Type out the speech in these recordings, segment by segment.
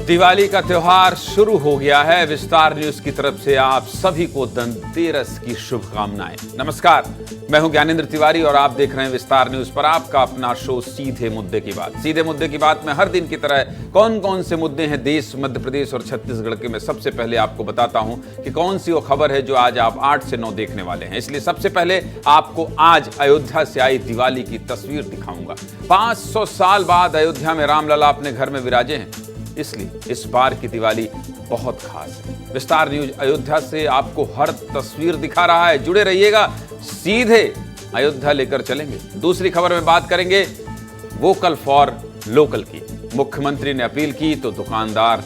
दिवाली का त्योहार शुरू हो गया है। विस्तार न्यूज की तरफ से आप सभी को धनतेरस की शुभकामनाएं। नमस्कार, मैं हूं ज्ञानेंद्र तिवारी और आप देख रहे हैं विस्तार न्यूज पर आपका अपना शो सीधे मुद्दे की बात। सीधे मुद्दे की बात में हर दिन की तरह कौन कौन से मुद्दे हैं देश, मध्य प्रदेश और छत्तीसगढ़ के, मैं सबसे पहले आपको बताता हूं कि कौन सी वो खबर है जो आज आप 8 से 9 देखने वाले हैं। इसलिए सबसे पहले आपको आज अयोध्या से आई दिवाली की तस्वीर दिखाऊंगा। 500 साल बाद अयोध्या में रामलला अपने घर में विराजे हैं, इसलिए इस बार की दिवाली बहुत खास है। विस्तार न्यूज अयोध्या से आपको हर तस्वीर दिखा रहा है। जुड़े रहिएगा, सीधे अयोध्या लेकर चलेंगे। दूसरी खबर में बात करेंगे वोकल फॉर लोकल की। मुख्यमंत्री ने अपील की तो दुकानदार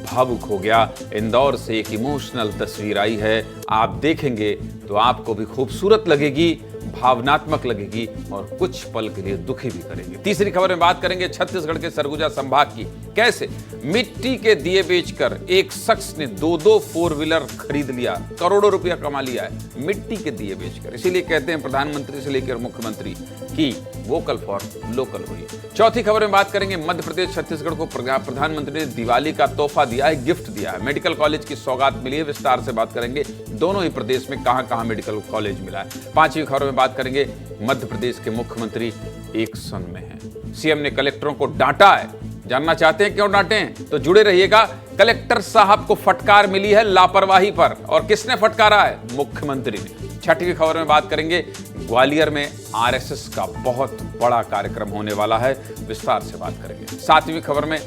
भावुक हो गया। इंदौर से एक इमोशनल तस्वीर आई है, आप देखेंगे तो आपको भी खूबसूरत लगेगी, भावनात्मक लगेगी और कुछ पल के लिए दुखी भी करेगी। तीसरी खबर में बात करेंगे छत्तीसगढ़ के सरगुजा संभाग की। कैसे मिट्टी के दिए बेचकर एक शख्स ने 2-2 4 व्हीलर खरीद लिया, करोड़ों रुपया कमा लिया है मिट्टी के दिए बेचकर। इसीलिए कहते हैं प्रधानमंत्री से लेकर मुख्यमंत्री की वोकल फॉर लोकल हुई। चौथी खबर में बात करेंगे मध्य प्रदेश छत्तीसगढ़ को प्रधानमंत्री ने दिवाली का तोहफा दिया है, गिफ्ट दिया है। मेडिकल कॉलेज की सौगात मिली है। विस्तार से बात करेंगे दोनों ही प्रदेश में कहां-कहां मेडिकल कॉलेज मिला है। पांचवी खबर में बात करेंगे मध्य प्रदेश के मुख्यमंत्री एक्शन में हैं। सीएम ने कलेक्टरों को डांटा है। जानना चाहते हैं क्यों डांटे हैं? तो जुड़े रहिएगा। कलेक्टर साहब को फटकार मिली है लापरवाही पर, और किसने फटकारा है? मुख्यमंत्री ने। छठवीं खबर में बात करेंगे ग्वालियर में आरएसएस का बहुत बड़ा कार्यक्रम होने वाला है। विस्तार से बात करेंगे। सातवीं खबर में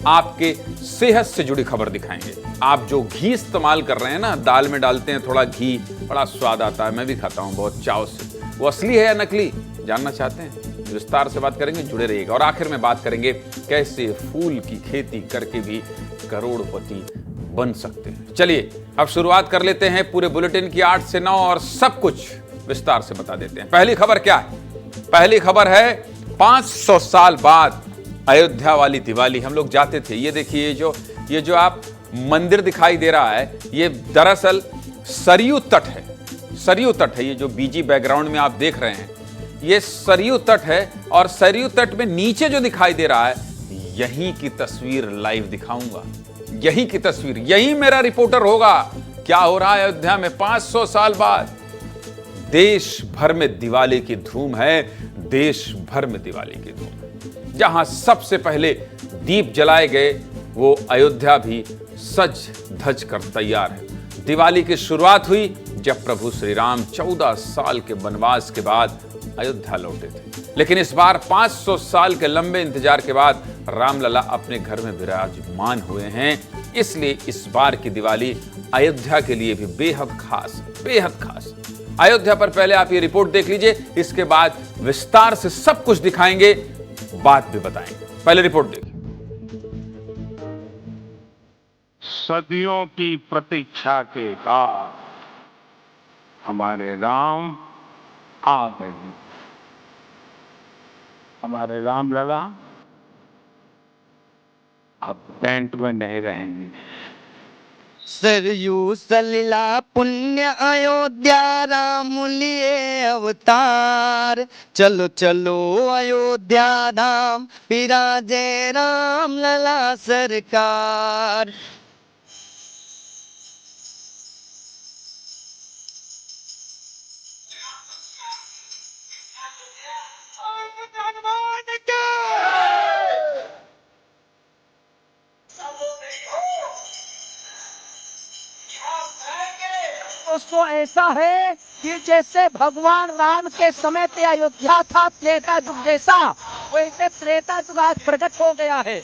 आपके सेहत से जुड़ी खबर दिखाएंगे। आप जो घी इस्तेमाल कर रहे हैं ना, दाल में डालते हैं थोड़ा घी, बड़ा स्वाद आता है, मैं भी खाता हूं बहुत चाव से। वो असली है या नकली, जानना चाहते हैं? विस्तार से बात करेंगे, जुड़े रहिएगा। और आखिर में बात करेंगे कैसे फूल की खेती करके भी करोड़पति बन सकते हैं। चलिए अब शुरुआत कर लेते हैं पूरे बुलेटिन की 8 से 9 और सब कुछ विस्तार से बता देते हैं। पहली खबर क्या है? पहली खबर है 500 साल बाद अयोध्या वाली दिवाली। हम लोग जाते थे। ये देखिए, ये जो आप मंदिर दिखाई दे रहा है, ये दरअसल सरयू तट है। सरयू तट है, ये जो बीजी बैकग्राउंड में आप देख रहे हैं, ये सरयू तट है। और सरयू तट में नीचे जो दिखाई दे रहा है, यहीं की तस्वीर लाइव दिखाऊंगा। यहीं की तस्वीर, यहीं मेरा रिपोर्टर होगा। क्या हो रहा है अयोध्या में 500 साल बाद? देश भर में दिवाली की धूम है। देश भर में दिवाली की धूम है। जहां सबसे पहले दीप जलाए गए, वो अयोध्या भी सज धज कर तैयार है। दिवाली की शुरुआत हुई जब प्रभु श्री राम 14 साल के वनवास के बाद अयोध्या लौटे थे। लेकिन इस बार 500 साल के लंबे इंतजार के बाद रामलला अपने घर में विराजमान हुए हैं। इसलिए इस बार की दिवाली अयोध्या के लिए भी बेहद खास, बेहद खास। अयोध्या पर पहले आप ये रिपोर्ट देख लीजिए, इसके बाद विस्तार से सब कुछ दिखाएंगे, बात भी बताएंगे। पहले रिपोर्ट देखिए। सदियों की प्रतीक्षा के बाद हमारे राम आ गए। हमारे रामलला अब टेंट में नहीं रहेंगे। सरयू सलिला पुण्य अयोध्या राम लिए अवतार। चलो चलो अयोध्या धाम, विराजे राम लला सरकार। दोस्तों, ऐसा है कि जैसे भगवान राम के समय पे अयोध्या था त्रेता युग जैसा, वैसे त्रेता युग आज प्रकट हो गया है।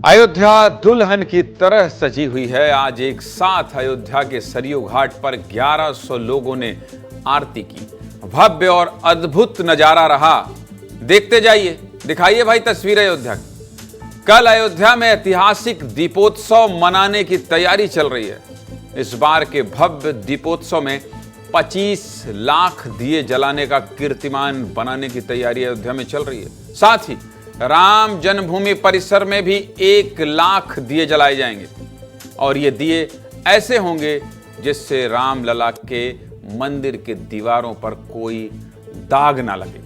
अयोध्या दुल्हन की तरह सजी हुई है। आज एक साथ अयोध्या के सरयू घाट पर 1100 लोगों ने आरती की। भव्य और अद्भुत नजारा रहा। देखते जाइए, दिखाइए भाई तस्वीर अयोध्या की। कल अयोध्या में ऐतिहासिक दीपोत्सव मनाने की तैयारी चल रही है। इस बार के भव्य दीपोत्सव में 25 लाख दिए जलाने का कीर्तिमान बनाने की तैयारी अयोध्या में चल रही है। साथ ही राम जन्मभूमि परिसर में भी 1 लाख दिए जलाए जाएंगे और ये दिए ऐसे होंगे जिससे रामलला के मंदिर के दीवारों पर कोई दाग ना लगे।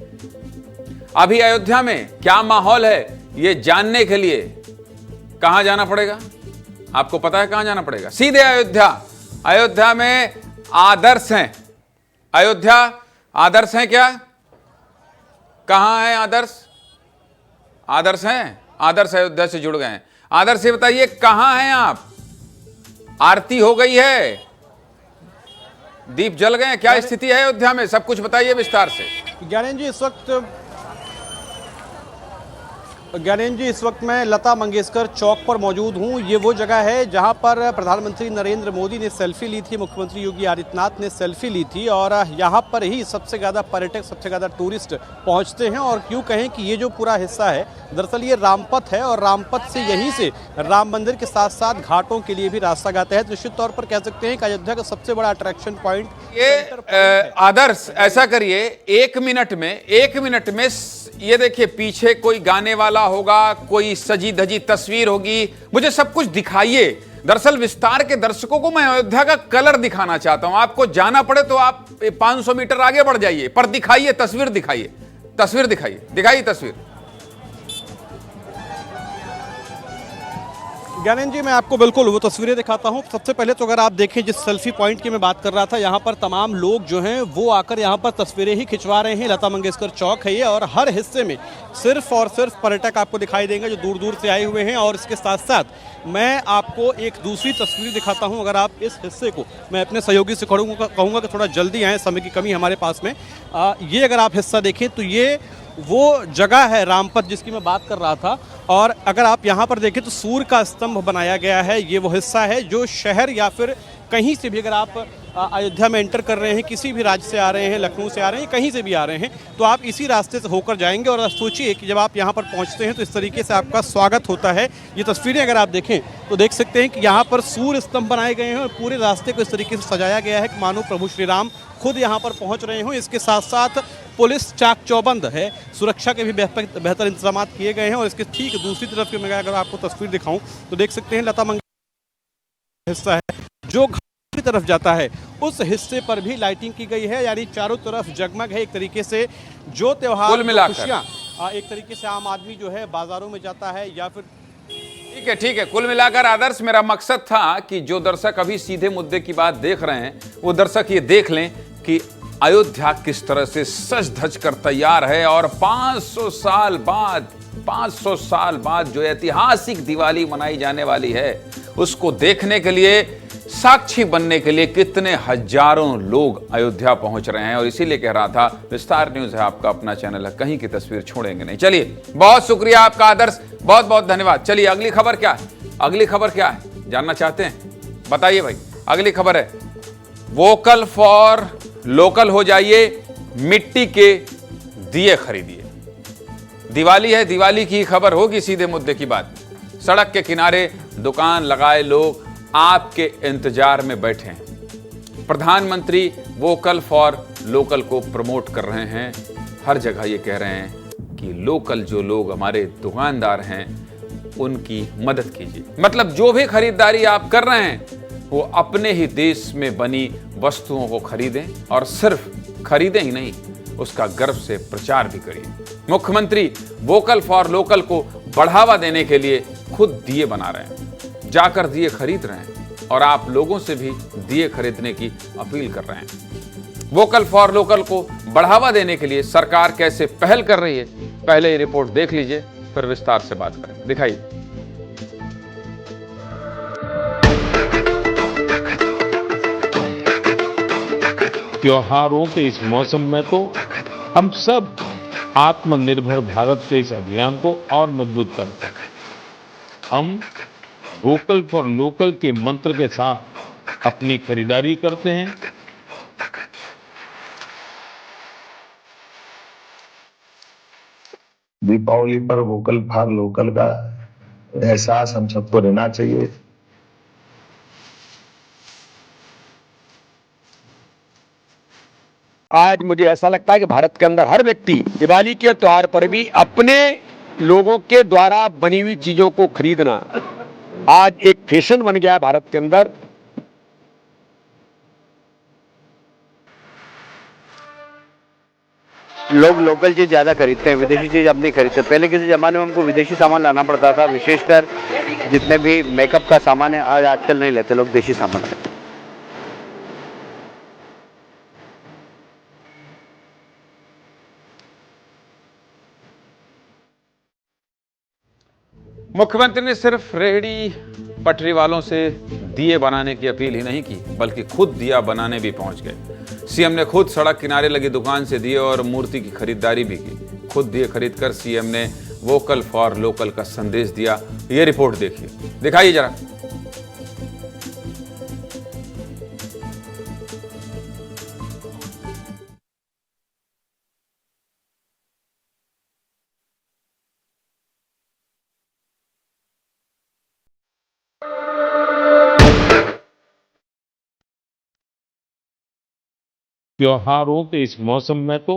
अभी अयोध्या में क्या माहौल है ये जानने के लिए कहां जाना पड़ेगा? आपको पता है कहां जाना पड़ेगा? सीधे अयोध्या। अयोध्या में आदर्श हैं। अयोध्या आदर्श हैं क्या? कहां है आदर्श? आदर्श हैं? आदर्श अयोध्या से जुड़ गए हैं। आदर्श से बताइए कहां हैं आप? आरती हो गई है, दीप जल गए हैं, क्या स्थिति है अयोध्या में? सब कुछ बताइए विस्तार से। ज्ञानेंद्र जी, इस वक्त मैं लता मंगेशकर चौक पर मौजूद हूं। ये वो जगह है जहां पर प्रधानमंत्री नरेंद्र मोदी ने सेल्फी ली थी, मुख्यमंत्री योगी आदित्यनाथ ने सेल्फी ली थी, और यहां पर ही सबसे ज़्यादा पर्यटक, सबसे ज़्यादा टूरिस्ट पहुंचते हैं। और क्यों कहें कि ये जो पूरा हिस्सा है दरअसल ये रामपथ है, और रामपथ से यहीं से राम मंदिर के साथ साथ घाटों के लिए भी रास्ता जाता है। निश्चित तौर पर कह सकते हैं कि अयोध्या का सबसे बड़ा अट्रैक्शन पॉइंट ये आदर्श, ऐसा करिए एक मिनट में ये देखिए, पीछे कोई गाने वाला होगा, कोई सजी धजी तस्वीर होगी, मुझे सब कुछ दिखाइए। दरअसल विस्तार के दर्शकों को मैं अयोध्या का कलर दिखाना चाहता हूं। आपको जाना पड़े तो आप 500 मीटर आगे बढ़ जाइए, पर दिखाइए तस्वीर, दिखाइए तस्वीर। ज्ञानेंद्र जी, मैं आपको बिल्कुल वो तस्वीरें दिखाता हूं। सबसे पहले तो अगर आप देखें जिस सेल्फी पॉइंट की मैं बात कर रहा था, यहाँ पर तमाम लोग जो हैं वो आकर यहाँ पर तस्वीरें ही खिंचवा रहे हैं। लता मंगेशकर चौक है ये, और हर हिस्से में सिर्फ और सिर्फ पर्यटक आपको दिखाई देंगे जो दूर दूर से आए हुए हैं। और इसके साथ साथ मैं आपको एक दूसरी तस्वीर दिखाता हूँ। अगर आप इस हिस्से को, मैं अपने सहयोगी से कहूँगा कि थोड़ा जल्दी आएँ, समय की कमी हमारे पास में। ये अगर आप हिस्सा देखें तो ये वो जगह है रामपथ जिसकी मैं बात कर रहा था। और अगर आप यहाँ पर देखें तो सूर्य का स्तंभ बनाया गया है। ये वो हिस्सा है जो शहर या फिर कहीं से भी अगर आप अयोध्या में एंटर कर रहे हैं, किसी भी राज्य से आ रहे हैं, लखनऊ से आ रहे हैं, कहीं से भी आ रहे हैं, तो आप इसी रास्ते से होकर जाएंगे। और सोचिए कि जब आप यहाँ पर पहुँचते हैं तो इस तरीके से आपका स्वागत होता है। ये तस्वीरें अगर आप देखें तो देख सकते हैं कि यहाँ पर सूर्य स्तंभ बनाए गए हैं और पूरे रास्ते को इस तरीके से सजाया गया है कि मानो प्रभु श्री राम खुद यहाँ पर पहुँच रहे हों। इसके साथ साथ पुलिस चाक चौबंद है, सुरक्षा के भी बेहतर इंतजाम किए गए हैं। और इसके ठीक दूसरी तरफ की मैं अगर आपको तस्वीर दिखाऊं तो देख सकते हैं लता मंगेशकर हिस्सा है जो की तरफ जाता है, उस हिस्से पर भी लाइटिंग की गई है। यानी चारों तरफ जगमग है। एक तरीके से जो त्योहार, खुशियाँ, एक तरीके से आम आदमी जो है बाजारों में जाता है या फिर ठीक है। कुल मिलाकर आदर्श, मेरा मकसद था कि जो दर्शक अभी सीधे मुद्दे की बात देख रहे हैं वो दर्शक ये देख लें कि अयोध्या किस तरह से सज धज कर तैयार है। और 500 साल बाद जो ऐतिहासिक दिवाली मनाई जाने वाली है उसको देखने के लिए, साक्षी बनने के लिए कितने हजारों लोग अयोध्या पहुंच रहे हैं। और इसीलिए कह रहा था विस्तार न्यूज है आपका अपना चैनल है, कहीं की तस्वीर छोड़ेंगे नहीं। चलिए, बहुत शुक्रिया आपका आदर्श, बहुत बहुत धन्यवाद। चलिए अगली खबर क्या है जानना चाहते हैं? बताइए भाई। अगली खबर है वोकल फॉर लोकल हो जाइए, मिट्टी के दिए खरीदिए। दिवाली है, दिवाली की खबर होगी, सीधे मुद्दे की बात। सड़क के किनारे दुकान लगाए लोग आपके इंतजार में बैठे हैं। प्रधानमंत्री वोकल फॉर लोकल को प्रमोट कर रहे हैं। हर जगह ये कह रहे हैं कि लोकल जो लोग हमारे दुकानदार हैं उनकी मदद कीजिए। मतलब जो भी खरीदारी आप कर रहे हैं वो अपने ही देश में बनी वस्तुओं को खरीदें, और सिर्फ खरीदें ही नहीं, उसका गर्व से प्रचार भी करिए। मुख्यमंत्री वोकल फॉर लोकल को बढ़ावा देने के लिए खुद दिए बना रहे हैं, जाकर दिए खरीद रहे हैं, और आप लोगों से भी दिए खरीदने की अपील कर रहे हैं। वोकल फॉर लोकल को बढ़ावा देने के लिए सरकार कैसे पहल कर रही है, पहले ये रिपोर्ट देख लीजिए, फिर विस्तार से बात करें। दिखाइए। त्योहारों के इस मौसम में तो हम सब आत्मनिर्भर भारत के इस अभियान को और मजबूत करते हैं। हम वोकल फॉर लोकल के मंत्र के साथ अपनी खरीदारी करते हैं। दीपावली पर वोकल फॉर लोकल का एहसास हम सबको रहना चाहिए। आज मुझे ऐसा लगता है कि भारत के अंदर हर व्यक्ति दिवाली के त्योहार पर भी अपने लोगों के द्वारा बनी हुई चीजों को खरीदना आज एक फैशन बन गया है भारत के अंदर। लोग लोकल चीज़ ज़्यादा खरीदते हैं, विदेशी चीज़ अब नहीं खरीदते। पहले किसी ज़माने में हमको विदेशी सामान लाना पड़ता था, विशेषकर जितने भी मेकअप का सामान है, आज आजकल नहीं लेते लोग, देशी सामान लेते। मुख्यमंत्री ने सिर्फ रेहड़ी पटरी वालों से दिए बनाने की अपील ही नहीं की, बल्कि खुद दिया बनाने भी पहुंच गए। सीएम ने खुद सड़क किनारे लगी दुकान से दिए और मूर्ति की खरीदारी भी की। खुद दिए खरीदकर सीएम ने वोकल फॉर लोकल का संदेश दिया। ये रिपोर्ट देखिए, दिखाइए जरा। त्योहारों के इस मौसम में तो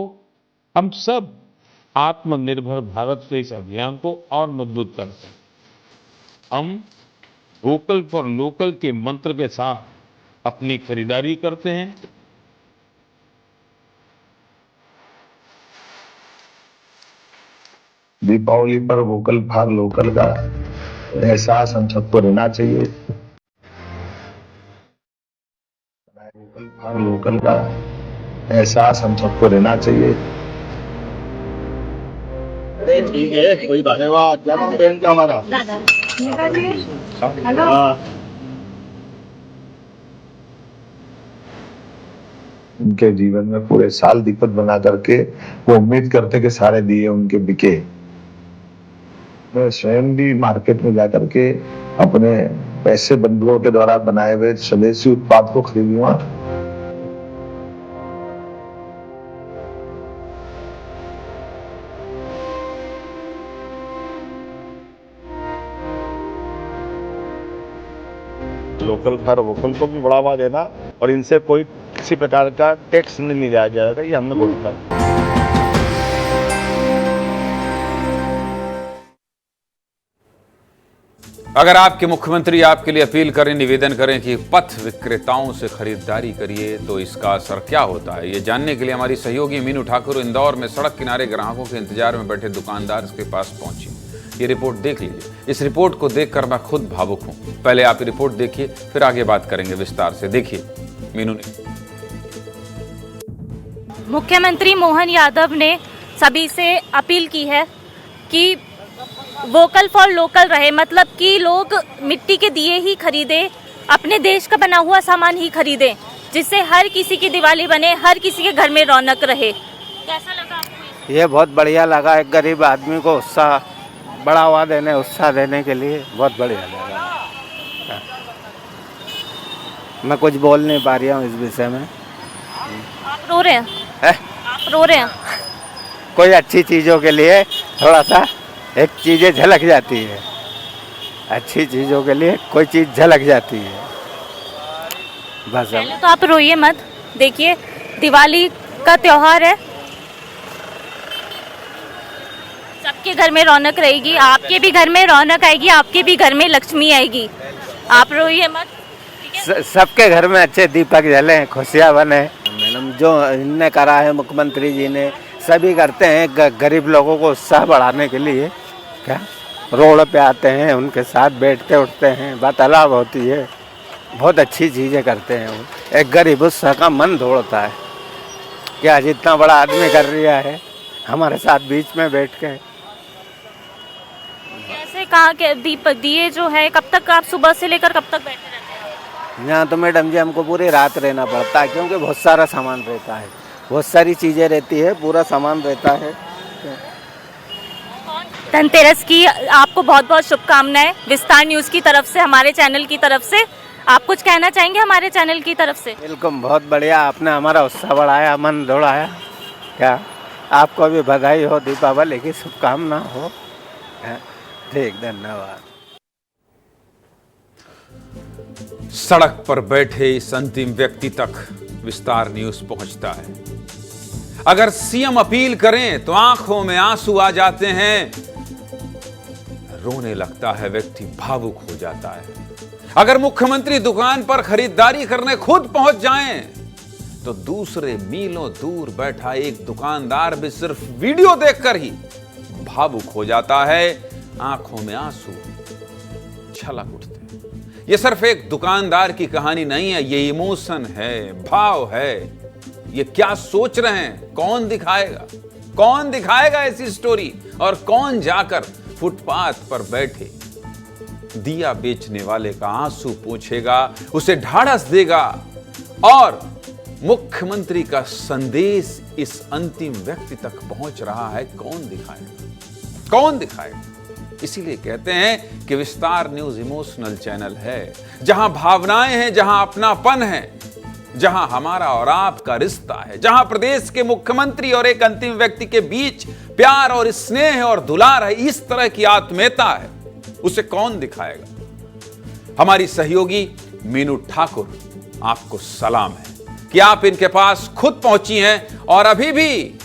हम सब आत्मनिर्भर भारत के इस अभियान को और मजबूत करते हैं। हम वोकल फॉर लोकल के मंत्र के साथ अपनी खरीदारी करते हैं। दीपावली पर वोकल फॉर लोकल का एहसास हम सबको रहना चाहिए। वोकल फॉर लोकल का एहसास हम सबको रहना चाहिए। ठीक है, कोई बात नहीं। क्या ट्रेन का हमारा उनके जीवन में पूरे साल दीपक बना करके वो उम्मीद करते कि सारे दिए उनके बिके। मैं स्वयं भी मार्केट में जाकर के अपने पैसे बंधुओं के द्वारा बनाए हुए स्वदेशी उत्पाद को खरीदूंगा। लोकल फॉर वोकल को भी बढ़ावा देना और इनसे कोई किसी प्रकार का टैक्स नहीं लिया जाएगा, ये हमने बोला। अगर आपके मुख्यमंत्री आपके लिए अपील करें, निवेदन करें कि पथ विक्रेताओं से खरीदारी करिए, तो इसका असर क्या होता है, ये जानने के लिए हमारी सहयोगी मीनू ठाकुर इंदौर में सड़क किनारे ग्राहकों के इंतजार में बैठे दुकानदार के पास पहुंची। ये रिपोर्ट देख लीजिए। इस रिपोर्ट को देखकर मैं खुद भावुक हूं। पहले आप रिपोर्ट देखिए, फिर आगे बात करेंगे विस्तार से। देखिए मीनू ने। मुख्यमंत्री मोहन यादव ने सभी से अपील की है कि वोकल फॉर लोकल रहे, मतलब कि लोग मिट्टी के दिए ही खरीदे, अपने देश का बना हुआ सामान ही खरीदे, जिससे हर किसी की दिवाली बने, हर किसी के घर में रौनक रहे। कैसा लगा आपको? ये बहुत बढ़िया लगा। एक गरीब आदमी को बढ़ावा देने, उत्साह देने के लिए बहुत बढ़िया लगा। मैं कुछ बोल नहीं पा रहा हूँ इस विषय में। आप रो रहे हैं? आप रो रहे हैं? कोई अच्छी चीज़ों के लिए थोड़ा सा एक चीज़ें झलक जाती है, अच्छी चीज़ों के लिए कोई चीज़ झलक जाती है, बस। पहले तो आप रोइए मत। देखिए, दिवाली का त्योहार है, सबके घर में रौनक रहेगी, आपके भी घर में रौनक आएगी, आपके भी घर में लक्ष्मी आएगी। आप रोइए मत। सबके घर में अच्छे दीपक जले, खुशियाँ बने। मैडम, जो इनने करा है मुख्यमंत्री जी ने, सभी करते हैं गरीब लोगों को उत्साह बढ़ाने के लिए। क्या रोड पे आते हैं, उनके साथ बैठते उठते हैं, वार्तालाप होती है, बहुत अच्छी चीज़ें करते हैं वो। एक गरीब उत्साह का मन दौड़ता है कि आज इतना बड़ा आदमी कर रहा है हमारे साथ बीच में बैठ के। कैसे कहाँ के दीपक दिए जो है, कब तक आप सुबह से लेकर कब तक बैठे रहते हैं? यहाँ तो मैडम जी हमको पूरी रात रहना पड़ता है, क्योंकि बहुत सारा सामान रहता है, बहुत सारी चीज़ें रहती है, पूरा सामान रहता है। धनतेरस की आपको बहुत बहुत शुभकामनाएं विस्तार न्यूज़ की तरफ से, हमारे चैनल की तरफ से। आप कुछ कहना चाहेंगे हमारे चैनल की तरफ से? बिल्कुल, बहुत बढ़िया, आपने हमारा उत्साह बढ़ाया, मन दौड़ाया। क्या आपको भी बधाई हो, दीपावली की शुभकामना हो। ठीक, धन्यवाद। सड़क पर बैठे इस अंतिम व्यक्ति तक विस्तार न्यूज़ पहुंचता है। अगर सीएम अपील करें तो आंखों में आंसू आ जाते हैं, रोने लगता है व्यक्ति, भावुक हो जाता है। अगर मुख्यमंत्री दुकान पर खरीदारी करने खुद पहुंच जाएं तो दूसरे मीलों दूर बैठा एक दुकानदार भी सिर्फ वीडियो देखकर ही भावुक हो जाता है। आंखों में आंसू छलक उठते हैं। यह सिर्फ एक दुकानदार की कहानी नहीं है, ये इमोशन है, भाव है। ये क्या सोच रहे हैं? कौन दिखाएगा? कौन दिखाएगा ऐसी स्टोरी? और कौन जाकर फुटपाथ पर बैठे दिया बेचने वाले का आंसू पोंछेगा, उसे ढाढ़स देगा और मुख्यमंत्री का संदेश इस अंतिम व्यक्ति तक पहुंच रहा है? कौन दिखाएगा? कौन दिखाएगा? इसीलिए कहते हैं कि विस्तार न्यूज इमोशनल चैनल है, जहां भावनाएं हैं, जहां अपनापन है, जहां हमारा और आपका रिश्ता है, जहां प्रदेश के मुख्यमंत्री और एक अंतिम व्यक्ति के बीच प्यार और स्नेह और दुलार है। इस तरह की आत्मीयता है, उसे कौन दिखाएगा? हमारी सहयोगी मीनू ठाकुर आपको सलाम है कि आप इनके पास खुद पहुंची हैं और अभी भी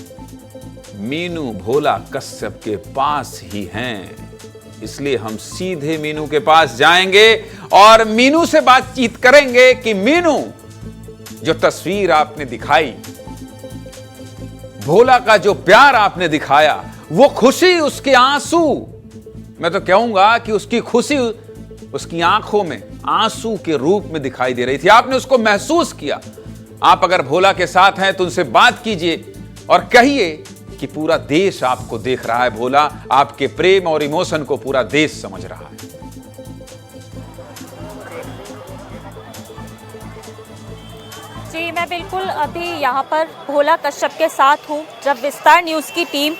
मीनू भोला कश्यप के पास ही हैं। इसलिए हम सीधे मीनू के पास जाएंगे और मीनू से बातचीत करेंगे कि मीनू, जो तस्वीर आपने दिखाई, भोला का जो प्यार आपने दिखाया, वो खुशी, उसके आंसू, मैं तो कहूंगा कि उसकी खुशी उसकी आंखों में आंसू के रूप में दिखाई दे रही थी। आपने उसको महसूस किया। आप अगर भोला के साथ हैं तो उनसे बात कीजिए और कहिए कि पूरा देश आपको देख रहा है। भोला, आपके प्रेम और इमोशन को पूरा देश समझ रहा है। जी, मैं बिल्कुल अभी यहाँ पर भोला कश्यप के साथ हूँ। जब विस्तार न्यूज़ की टीम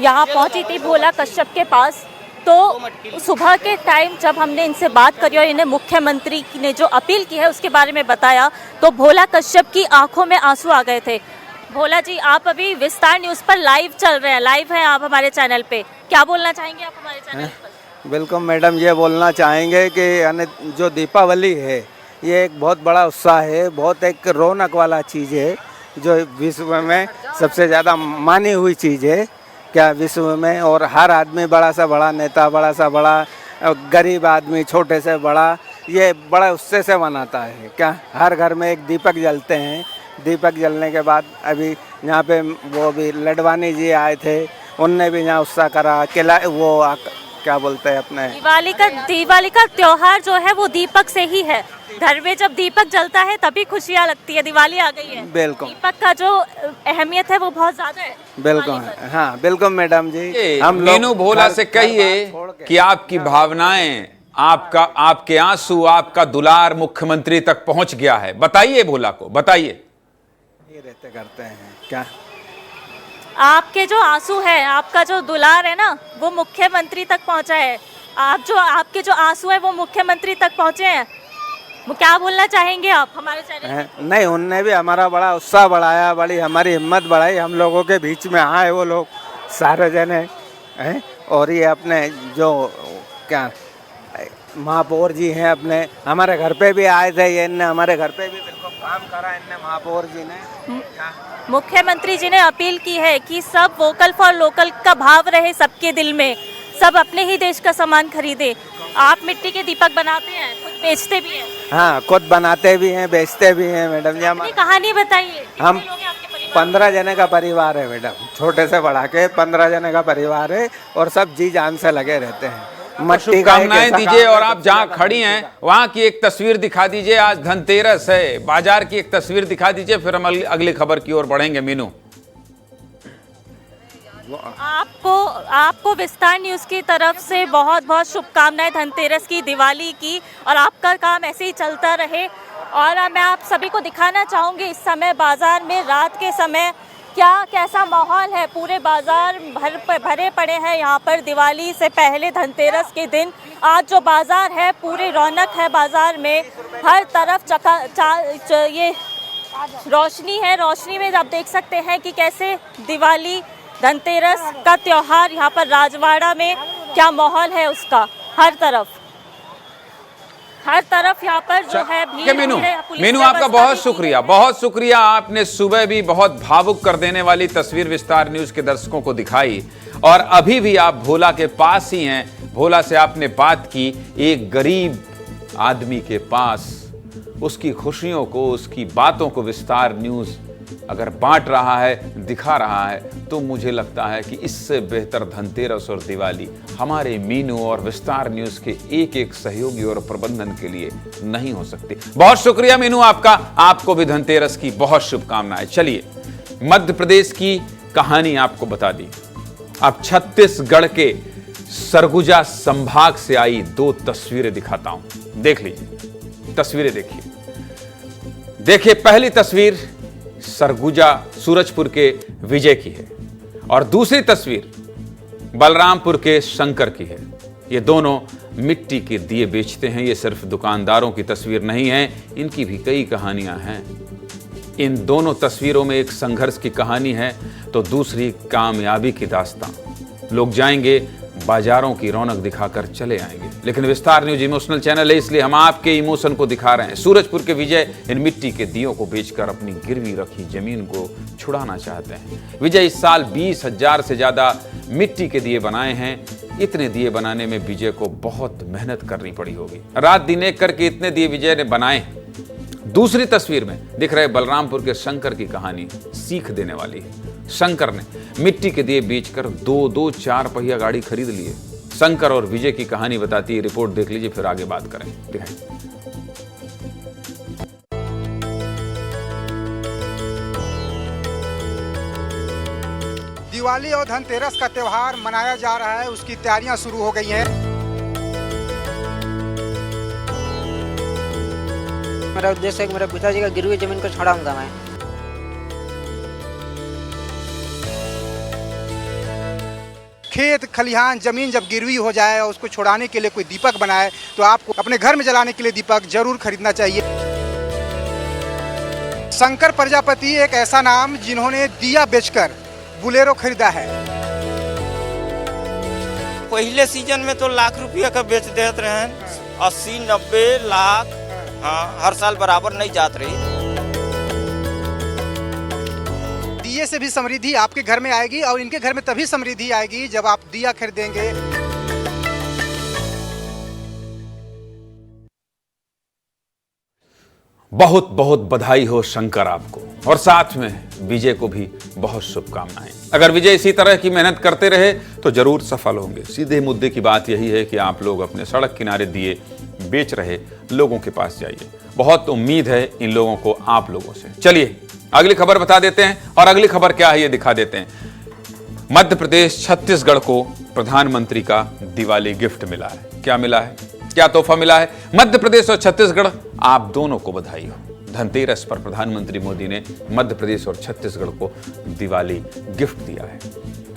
यहाँ पहुँची थी भोला कश्यप के पास, तो सुबह के टाइम जब हमने इनसे बात करी और इन्हें मुख्यमंत्री ने जो अपील की है उसके बारे में बताया, तो भोला कश्यप की आंखों में आंसू आ गए थे। भोला जी, आप अभी विस्तार न्यूज़ पर लाइव चल रहे हैं, लाइव हैं आप हमारे चैनल पे, क्या बोलना चाहेंगे आप हमारे चैनल पर? बिल्कुल मैडम, ये बोलना चाहेंगे कि जो दीपावली है ये एक बहुत बड़ा उत्साह है, बहुत एक रौनक वाला चीज़ है, जो विश्व में सबसे ज़्यादा मानी हुई चीज़ है क्या विश्व में। और हर आदमी, बड़ा सा बड़ा नेता, बड़ा सा बड़ा गरीब आदमी, छोटे से बड़ा, ये बड़ा उत्साह से मनाता है क्या। हर घर में एक दीपक जलते हैं। दीपक जलने के बाद अभी यहाँ पे वो भी लडवानी जी आए थे, उनने भी यहाँ उत्साह करा। क्या बोलते हैं अपने दिवाली का त्योहार जो है वो दीपक से ही है। घर में जब दीपक जलता है तभी खुशियाँ लगती है। दिवाली आ गई है, बिल्कुल। दीपक का जो अहमियत है वो बहुत ज्यादा है। बिल्कुल, हाँ बिल्कुल मैडम जी। हम मीनू भोला से कहिए कि आपकी भावनाएं, आपके आंसू, आपका दुलार मुख्यमंत्री तक पहुंच गया है। बताइए भोला को, बताइए। ये रहते करते हैं क्या, आपके जो आंसू है, आपका जो दुलार है ना, वो मुख्यमंत्री तक पहुंचा है। आपके जो आंसू है वो मुख्यमंत्री तक पहुंचे हैं। वो क्या बोलना चाहेंगे आप हमारे चैनल? नहीं, उनने भी हमारा बड़ा उत्साह बढ़ाया, बड़ी हमारी हिम्मत बढ़ाई। हम लोगों के बीच में आए वो लोग सारे जने हैं। और ये अपने जो क्या महापौर जी हैं, अपने हमारे घर पे भी आए थे। ये इनने हमारे घर पे भी बिल्कुल काम करा, इनने महापौर जी ने। मुख्यमंत्री जी ने अपील की है कि सब वोकल फॉर लोकल का भाव रहे सबके दिल में, सब अपने ही देश का सामान खरीदे। आप मिट्टी के दीपक बनाते हैं, खुद बेचते भी हैं? हाँ, खुद बनाते भी हैं, बेचते भी हैं मैडम जी। अपनी कहानी बताइए। हम 15 जने का परिवार है मैडम, छोटे से बड़ा के 15 जने का परिवार है और सब जी जान से लगे रहते हैं। शुभकामनाएं दीजिए। और आप जहां खड़ी हैं वहां की एक तस्वीर दिखा दीजिए। आज धनतेरस है, बाजार की एक तस्वीर दिखा दीजिए, फिर हम अगली खबर की ओर बढ़ेंगे। मीनू, आपको विस्तार न्यूज़ की तरफ से बहुत बहुत शुभकामनाएं धनतेरस की, दिवाली की, और आपका काम ऐसे ही चलता रहे। और मैं आप सभी को दिखाना चाहूँगी इस समय बाजार में रात के समय कैसा माहौल है। पूरे बाजार भरे पड़े हैं यहाँ पर दिवाली से पहले, धनतेरस के दिन। आज जो बाजार है पूरी रौनक है बाजार में, हर तरफ ये रोशनी है। रोशनी में आप देख सकते हैं कि कैसे दिवाली, धनतेरस का त्योहार यहाँ पर राजवाड़ा में क्या माहौल है उसका। हर तरफ यहाँ पर जो है भीड़। मीनू आपका बहुत शुक्रिया। आपने सुबह भी बहुत भावुक कर देने वाली तस्वीर विस्तार न्यूज के दर्शकों को दिखाई और अभी भी आप भोला के पास ही हैं। भोला से आपने बात की, एक गरीब आदमी के पास उसकी खुशियों को, उसकी बातों को विस्तार न्यूज़ अगर बांट रहा है, दिखा रहा है, तो मुझे लगता है कि इससे बेहतर धनतेरस और दिवाली हमारे मीनू और विस्तार न्यूज़ के एक एक सहयोगी और प्रबंधन के लिए नहीं हो सकती। बहुत शुक्रिया मीनू आपका, आपको भी धनतेरस की बहुत शुभकामनाएं। चलिए मध्य प्रदेश की कहानी आपको बता दी। अब छत्तीसगढ़ के सरगुजा संभाग से आई 2 तस्वीरें दिखाता हूं, देख लीजिए। तस्वीरें देखिए पहली तस्वीर सरगुजा सूरजपुर के विजय की है और दूसरी तस्वीर बलरामपुर के शंकर की है। ये दोनों मिट्टी के दिए बेचते हैं। ये सिर्फ दुकानदारों की तस्वीर नहीं है, इनकी भी कई कहानियां हैं। इन दोनों तस्वीरों में एक संघर्ष की कहानी है तो दूसरी कामयाबी की दास्तान। लोग जाएंगे, बाजारों की रौनक दिखाकर चले आएंगे, लेकिन विस्तार न्यूज इमोशनल चैनल है, इसलिए हम आपके इमोशन को दिखा रहे हैं। सूरजपुर के विजय इन मिट्टी के दियों को बेचकर अपनी गिरवी रखी जमीन को छुड़ाना चाहते हैं। विजय इस साल 20,000 से ज्यादा मिट्टी के दिए बनाए हैं। इतने दिए बनाने में विजय को बहुत मेहनत करनी पड़ी होगी। रात दिन एक करके इतने दिए विजय ने बनाए हैं। दूसरी तस्वीर में दिख रहे बलरामपुर के शंकर की कहानी सीख देने वाली है। शंकर ने मिट्टी के दिए बेचकर 2 4 पहिया गाड़ी खरीद लिए। शंकर और विजय की कहानी बताती है, रिपोर्ट देख लीजिए, फिर आगे बात करें। दिखाएं। दिवाली और धनतेरस का त्योहार मनाया जा रहा है, उसकी तैयारियां शुरू हो गई हैं। मेरा उद्देश्य है कि मेरे पिताजी का गिरवी जमीन को छुड़ाऊंगा मैं। खेत खलिहान जमीन जब गिरवी हो जाए और उसको छुड़ाने के लिए कोई दीपक बनाए तो आपको अपने घर में जलाने के लिए दीपक जरूर खरीदना चाहिए। शंकर प्रजापति एक ऐसा नाम जिन्होंने दिया बेचकर बुलेरो खरीदा है। पहले सीजन में तो लाख रुपया का बेच देते रहे, 80-90 लाख, हाँ, हर साल बराबर नहीं जात रही। दिए से भी समृद्धि आपके घर में आएगी और इनके घर में तभी समृद्धि आएगी जब आप दिया खरीदेंगे। बहुत बहुत बधाई हो शंकर आपको, और साथ में विजय को भी बहुत शुभकामनाएं। अगर विजय इसी तरह की मेहनत करते रहे तो जरूर सफल होंगे। सीधे मुद्दे की बात यही है कि आप लोग अपने सड़क किनारे दिए बेच रहे लोगों के पास जाइए। बहुत उम्मीद है इन लोगों को आप लोगों से। चलिए अगली खबर बता देते हैं, और अगली खबर क्या है ये दिखा देते हैं। मध्य प्रदेश छत्तीसगढ़ को प्रधानमंत्री का दिवाली गिफ्ट मिला है। क्या मिला है, क्या तोहफा मिला है? मध्य प्रदेश और छत्तीसगढ़, आप दोनों को बधाई हो। धनतेरस पर प्रधानमंत्री मोदी ने मध्य प्रदेश और छत्तीसगढ़ को दिवाली गिफ्ट दिया है।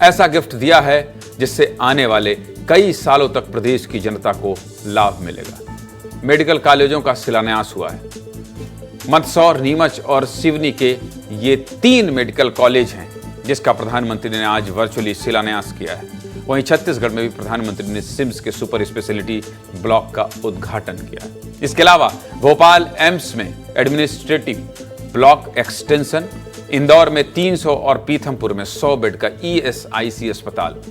ऐसा गिफ्ट दिया है जिससे आने वाले कई सालों तक प्रदेश की जनता को लाभ मिलेगा। मेडिकल कॉलेजों का शिलान्यास हुआ है। मंदसौर, नीमच और सिवनी के ये 3 मेडिकल कॉलेज हैं जिसका प्रधानमंत्री ने आज वर्चुअली शिलान्यास किया है। वहीं छत्तीसगढ़ में भी प्रधानमंत्री ने सिम्स के सुपर स्पेशलिटी ब्लॉक का उद्घाटन किया है। इसके अलावा भोपाल एम्स में एडमिनिस्ट्रेटिव ब्लॉक एक्सटेंशन, इंदौर में 300 और पीथमपुर में 100 बेड का ESIC अस्पताल,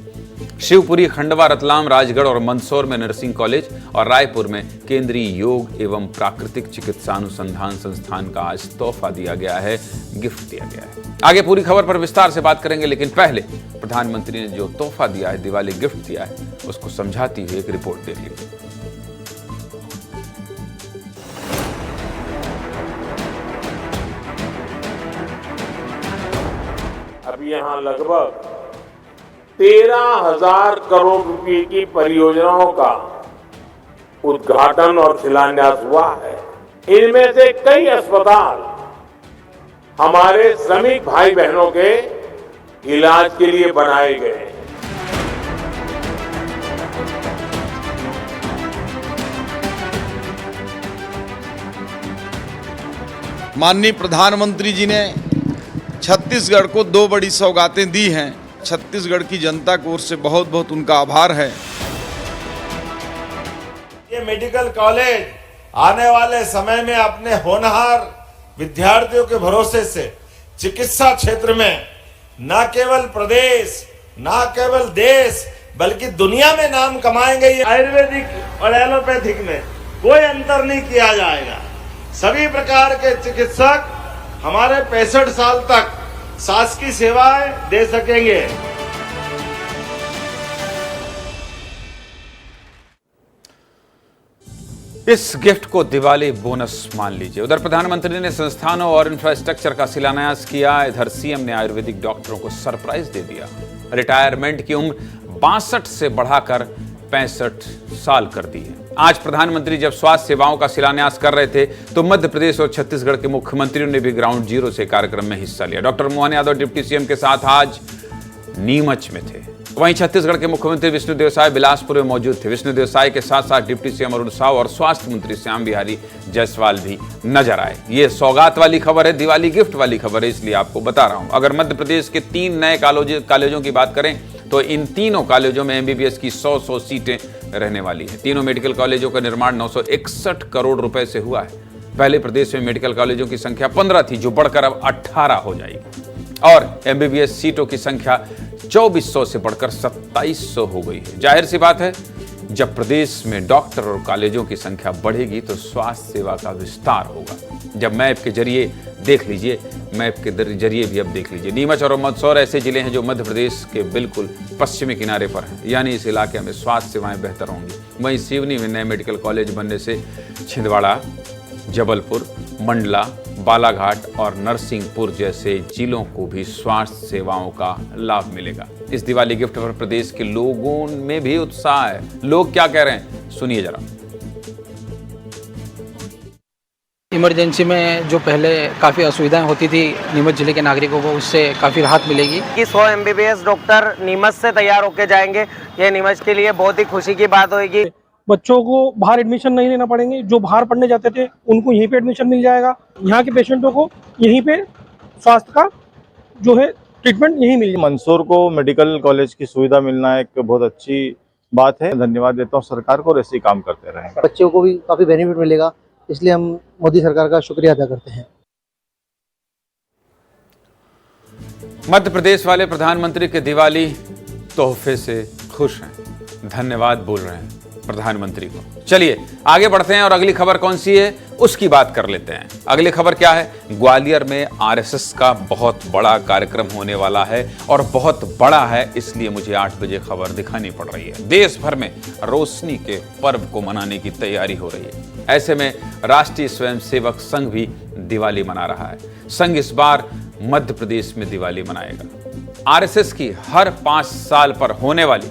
शिवपुरी, खंडवा, रतलाम, राजगढ़ और मंदसौर में नर्सिंग कॉलेज और रायपुर में केंद्रीय योग एवं प्राकृतिक चिकित्सा अनुसंधान संस्थान का आज तोहफा दिया गया है, गिफ्ट दिया गया है। आगे पूरी खबर पर विस्तार से बात करेंगे, लेकिन पहले प्रधानमंत्री ने जो तोहफा दिया है, दिवाली गिफ्ट दिया है, उसको समझाती हुई एक रिपोर्ट देख लीजिए। अब यहाँ लगभग 13,000 करोड़ रुपए की परियोजनाओं का उद्घाटन और शिलान्यास हुआ है। इनमें से कई अस्पताल हमारे श्रमिक भाई बहनों के इलाज के लिए बनाए गए हैं। माननीय प्रधानमंत्री जी ने छत्तीसगढ़ को 2 बड़ी सौगातें दी हैं। छत्तीसगढ़ की जनता की ओर से बहुत बहुत उनका आभार है। ये मेडिकल कॉलेज आने वाले समय में अपने होनहार विद्यार्थियों के भरोसे से चिकित्सा क्षेत्र में न केवल प्रदेश, न केवल देश, बल्कि दुनिया में नाम कमाएंगे। ये आयुर्वेदिक और एलोपैथिक में कोई अंतर नहीं किया जाएगा। सभी प्रकार के चिकित्सक हमारे 65 साल तक शासकीय सेवाएं दे सकेंगे। इस गिफ्ट को दिवाली बोनस मान लीजिए। उधर प्रधानमंत्री ने संस्थानों और इंफ्रास्ट्रक्चर का शिलान्यास किया। इधर सीएम ने आयुर्वेदिक डॉक्टरों को सरप्राइज दे दिया। रिटायरमेंट की उम्र 62 से बढ़ाकर 65 साल कर दी है। आज प्रधानमंत्री जब स्वास्थ्य सेवाओं का शिलान्यास कर रहे थे तो मध्य प्रदेश और छत्तीसगढ़ के मुख्यमंत्रियों ने भी ग्राउंड जीरो से कार्यक्रम में हिस्सा लिया। Doctor Mohan Yadav deputy CM के साथ आज नीमच में थे। वहीं छत्तीसगढ़ के मुख्यमंत्री विष्णुदेव साय बिलासपुर में मौजूद थे। विष्णुदेव साय के साथ साथ डिप्टी सीएम अरुण साव और स्वास्थ्य मंत्री श्याम बिहारी जायसवाल भी नजर आए। ये सौगात वाली खबर है, दिवाली गिफ्ट वाली खबर है, इसलिए आपको बता रहा हूं। अगर मध्य प्रदेश के 3 नए कॉलेजों की बात करें तो इन तीनों कॉलेजों में एमबीबीएस की 100 सीटें रहने वाली है। तीनों मेडिकल कॉलेजों का निर्माण 961 करोड़ रुपए से हुआ है। पहले प्रदेश में मेडिकल कॉलेजों की संख्या 15 थी, जो बढ़कर अब 18 हो जाएगी और एमबीबीएस सीटों की संख्या 2400 से बढ़कर 2700 हो गई है। जाहिर सी बात है, जब प्रदेश में डॉक्टर और कॉलेजों की संख्या बढ़ेगी तो स्वास्थ्य सेवा का विस्तार होगा। जब मैप के जरिए देख लीजिए, मैप के जरिए भी अब देख लीजिए, नीमच और मंदसौर ऐसे जिले हैं जो मध्य प्रदेश के बिल्कुल पश्चिमी किनारे पर हैं, यानी इस इलाके में स्वास्थ्य सेवाएं बेहतर होंगी। वहीं सिवनी में नए मेडिकल कॉलेज बनने से छिंदवाड़ा, जबलपुर, मंडला, बालाघाट और नरसिंहपुर जैसे जिलों को भी स्वास्थ्य सेवाओं का लाभ मिलेगा। इस दिवाली गिफ्ट पर प्रदेश के लोगों में भी उत्साह है। लोग क्या कह रहे हैं, सुनिए जरा। इमरजेंसी में जो पहले काफ़ी असुविधाएं होती थी नीमच जिले के नागरिकों को, उससे काफ़ी राहत मिलेगी। कि 100 एमबीबीएस डॉक्टर नीमच से तैयार होकर जाएंगे, ये नीमच के लिए बहुत ही खुशी की बात होगी। बच्चों को बाहर एडमिशन नहीं लेना पड़ेंगे, जो बाहर पढ़ने जाते थे उनको यहीं पे एडमिशन मिल जाएगा। यहाँ के पेशेंटों को यहीं पे स्वास्थ्य का जो है ट्रीटमेंट यहीं मिल जाएगा। मंदसौर को मेडिकल कॉलेज की सुविधा मिलना एक बहुत अच्छी बात है। धन्यवाद देता हूँ सरकार को, और ऐसे ही काम करते रहें। बच्चों को भी काफी बेनिफिट मिलेगा, इसलिए हम मोदी सरकार का शुक्रिया अदा करते हैं। मध्य प्रदेश वाले प्रधानमंत्री के दिवाली तोहफे से खुश हैं, धन्यवाद बोल रहे हैं प्रधानमंत्री को। चलिए आगे बढ़ते हैं और अगली खबर कौन सी है उसकी बात कर लेते हैं। अगली खबर क्या है, ग्वालियर में आरएसएस का बहुत बड़ा कार्यक्रम होने वाला है और बहुत बड़ा है, इसलिए मुझे 8 बजे खबर दिखानी पड़ रही है। देश भर में रोशनी के पर्व को मनाने की तैयारी हो रही है। ऐसे में राष्ट्रीय स्वयंसेवक संघ भी दिवाली मना रहा है। संघ इस बार मध्य प्रदेश में दिवाली मनाएगा। आरएसएस की हर 5 साल पर होने वाली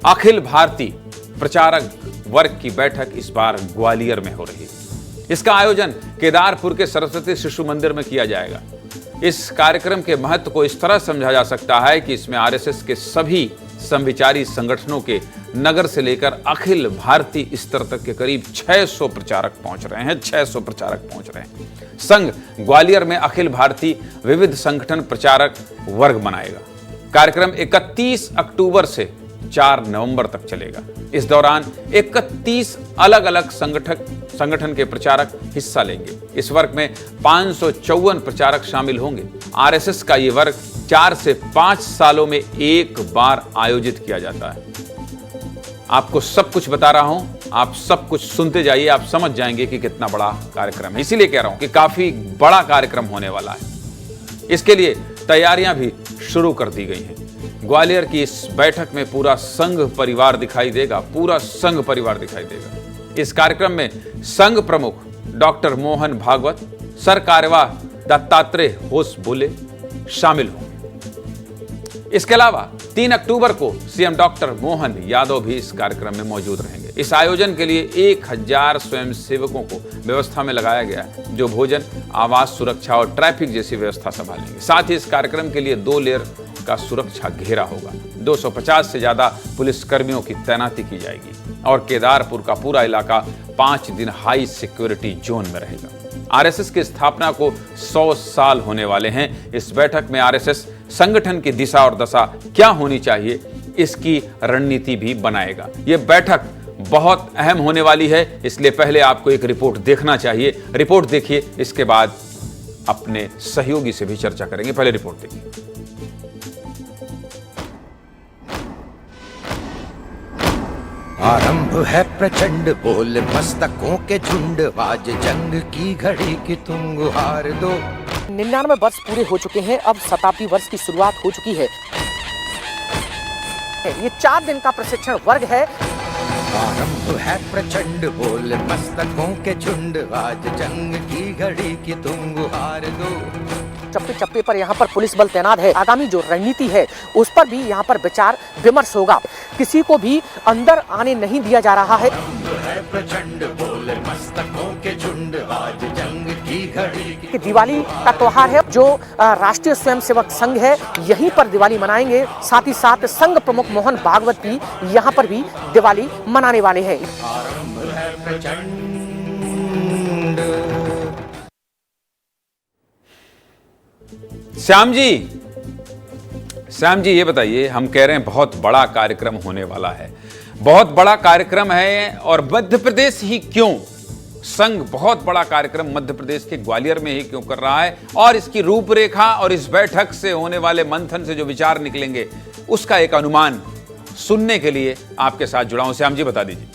अखिल भारतीय प्रचारक वर्ग की बैठक इस बार ग्वालियर में हो रही है। इसका आयोजन केदारपुर के सरस्वती शिशु मंदिर में किया जाएगा। इस कार्यक्रम के महत्व को इस तरह समझा जा सकता है कि इसमें आरएसएस के सभी समविचारी संगठनों के नगर से लेकर अखिल भारतीय स्तर तक के करीब 600 प्रचारक पहुंच रहे हैं। 600 प्रचारक पहुंच रहे हैं। संघ ग्वालियर में अखिल भारतीय विविध संगठन प्रचारक वर्ग मनाएगा। कार्यक्रम 31 अक्टूबर से 4 नवंबर तक चलेगा। इस दौरान 31 अलग अलग संगठन के प्रचारक हिस्सा लेंगे। इस वर्ग में 554 प्रचारक शामिल होंगे। आरएसएस का ये वर्ग 4 से 5 सालों में एक बार आयोजित किया जाता है। आपको सब कुछ बता रहा हूं, आप सब कुछ सुनते जाइए, आप समझ जाएंगे कि कितना बड़ा कार्यक्रम है। इसीलिए कह रहा हूं कि काफी बड़ा कार्यक्रम होने वाला है। इसके लिए तैयारियां भी शुरू कर दी गई हैं। ग्वालियर की इस बैठक में पूरा संघ परिवार दिखाई देगा। पूरा संघ परिवार दिखाई देगा। इस कार्यक्रम में संघ प्रमुख डॉक्टर मोहन भागवत, सर कार्यवाह दत्तात्रेय होसबोले शामिल होंगे। इसके अलावा 3 अक्टूबर को सीएम डॉक्टर मोहन यादव भी इस कार्यक्रम में मौजूद रहेंगे। इस आयोजन के लिए 1000 स्वयंसेवकों को व्यवस्था में लगाया गया है, जो भोजन, आवास, सुरक्षा और ट्रैफिक जैसी व्यवस्था संभालेंगे। साथ ही इस कार्यक्रम के लिए 2 लेयर का सुरक्षा घेरा होगा। 250 से ज्यादा पुलिस कर्मियों की तैनाती की जाएगी और केदारपुर का पूरा इलाका 5 दिन हाई सिक्योरिटी जोन में रहेगा। आरएसएस की स्थापना को 100 साल होने वाले हैं। इस बैठक में आरएसएस संगठन की दिशा और दशा क्या होनी चाहिए, इसकी रणनीति भी बनाएगा। यह बैठक बहुत अहम होने वाली है, इसलिए पहले आपको एक रिपोर्ट देखना चाहिए। रिपोर्ट देखिए, इसके बाद अपने सहयोगी से भी चर्चा करेंगे। पहले रिपोर्ट देखिए। आरंभ है प्रचंड बोल मस्तकों के झुंड, आज जंग की घड़ी की तुम गुहार दो। 99 वर्ष पूरे हो चुके हैं, अब शताब्दी वर्ष की शुरुआत हो चुकी है। ये 4 दिन का प्रशिक्षण वर्ग है। आरंभ है प्रचंड बोल मस्तकों के झुंड, आज जंग की घड़ी की तुम गुहार दो। चप्पे चप्पे पर यहाँ पर पुलिस बल तैनात है। आगामी जो रणनीति है उस पर भी यहाँ पर विचार विमर्श होगा। किसी को भी अंदर आने नहीं दिया जा रहा है। प्रचंड बोल मस्तकों के झुंड, आज जंग की घड़ी कि दिवाली का त्योहार है जो राष्ट्रीय स्वयंसेवक संघ है, यहीं पर दिवाली मनाएंगे। साथ ही साथ संघ प्रमुख मोहन भागवत भी यहाँ पर भी दिवाली मनाने वाले हैं। आरंभ है प्रचंड। श्याम जी ये बताइए, हम कह रहे हैं बहुत बड़ा कार्यक्रम होने वाला है, बहुत बड़ा कार्यक्रम है, और मध्य प्रदेश ही क्यों? संघ बहुत बड़ा कार्यक्रम मध्य प्रदेश के ग्वालियर में ही क्यों कर रहा है, और इसकी रूपरेखा और इस बैठक से होने वाले मंथन से जो विचार निकलेंगे उसका एक अनुमान सुनने के लिए आपके साथ जुड़ा हूं। श्याम जी बता दीजिए।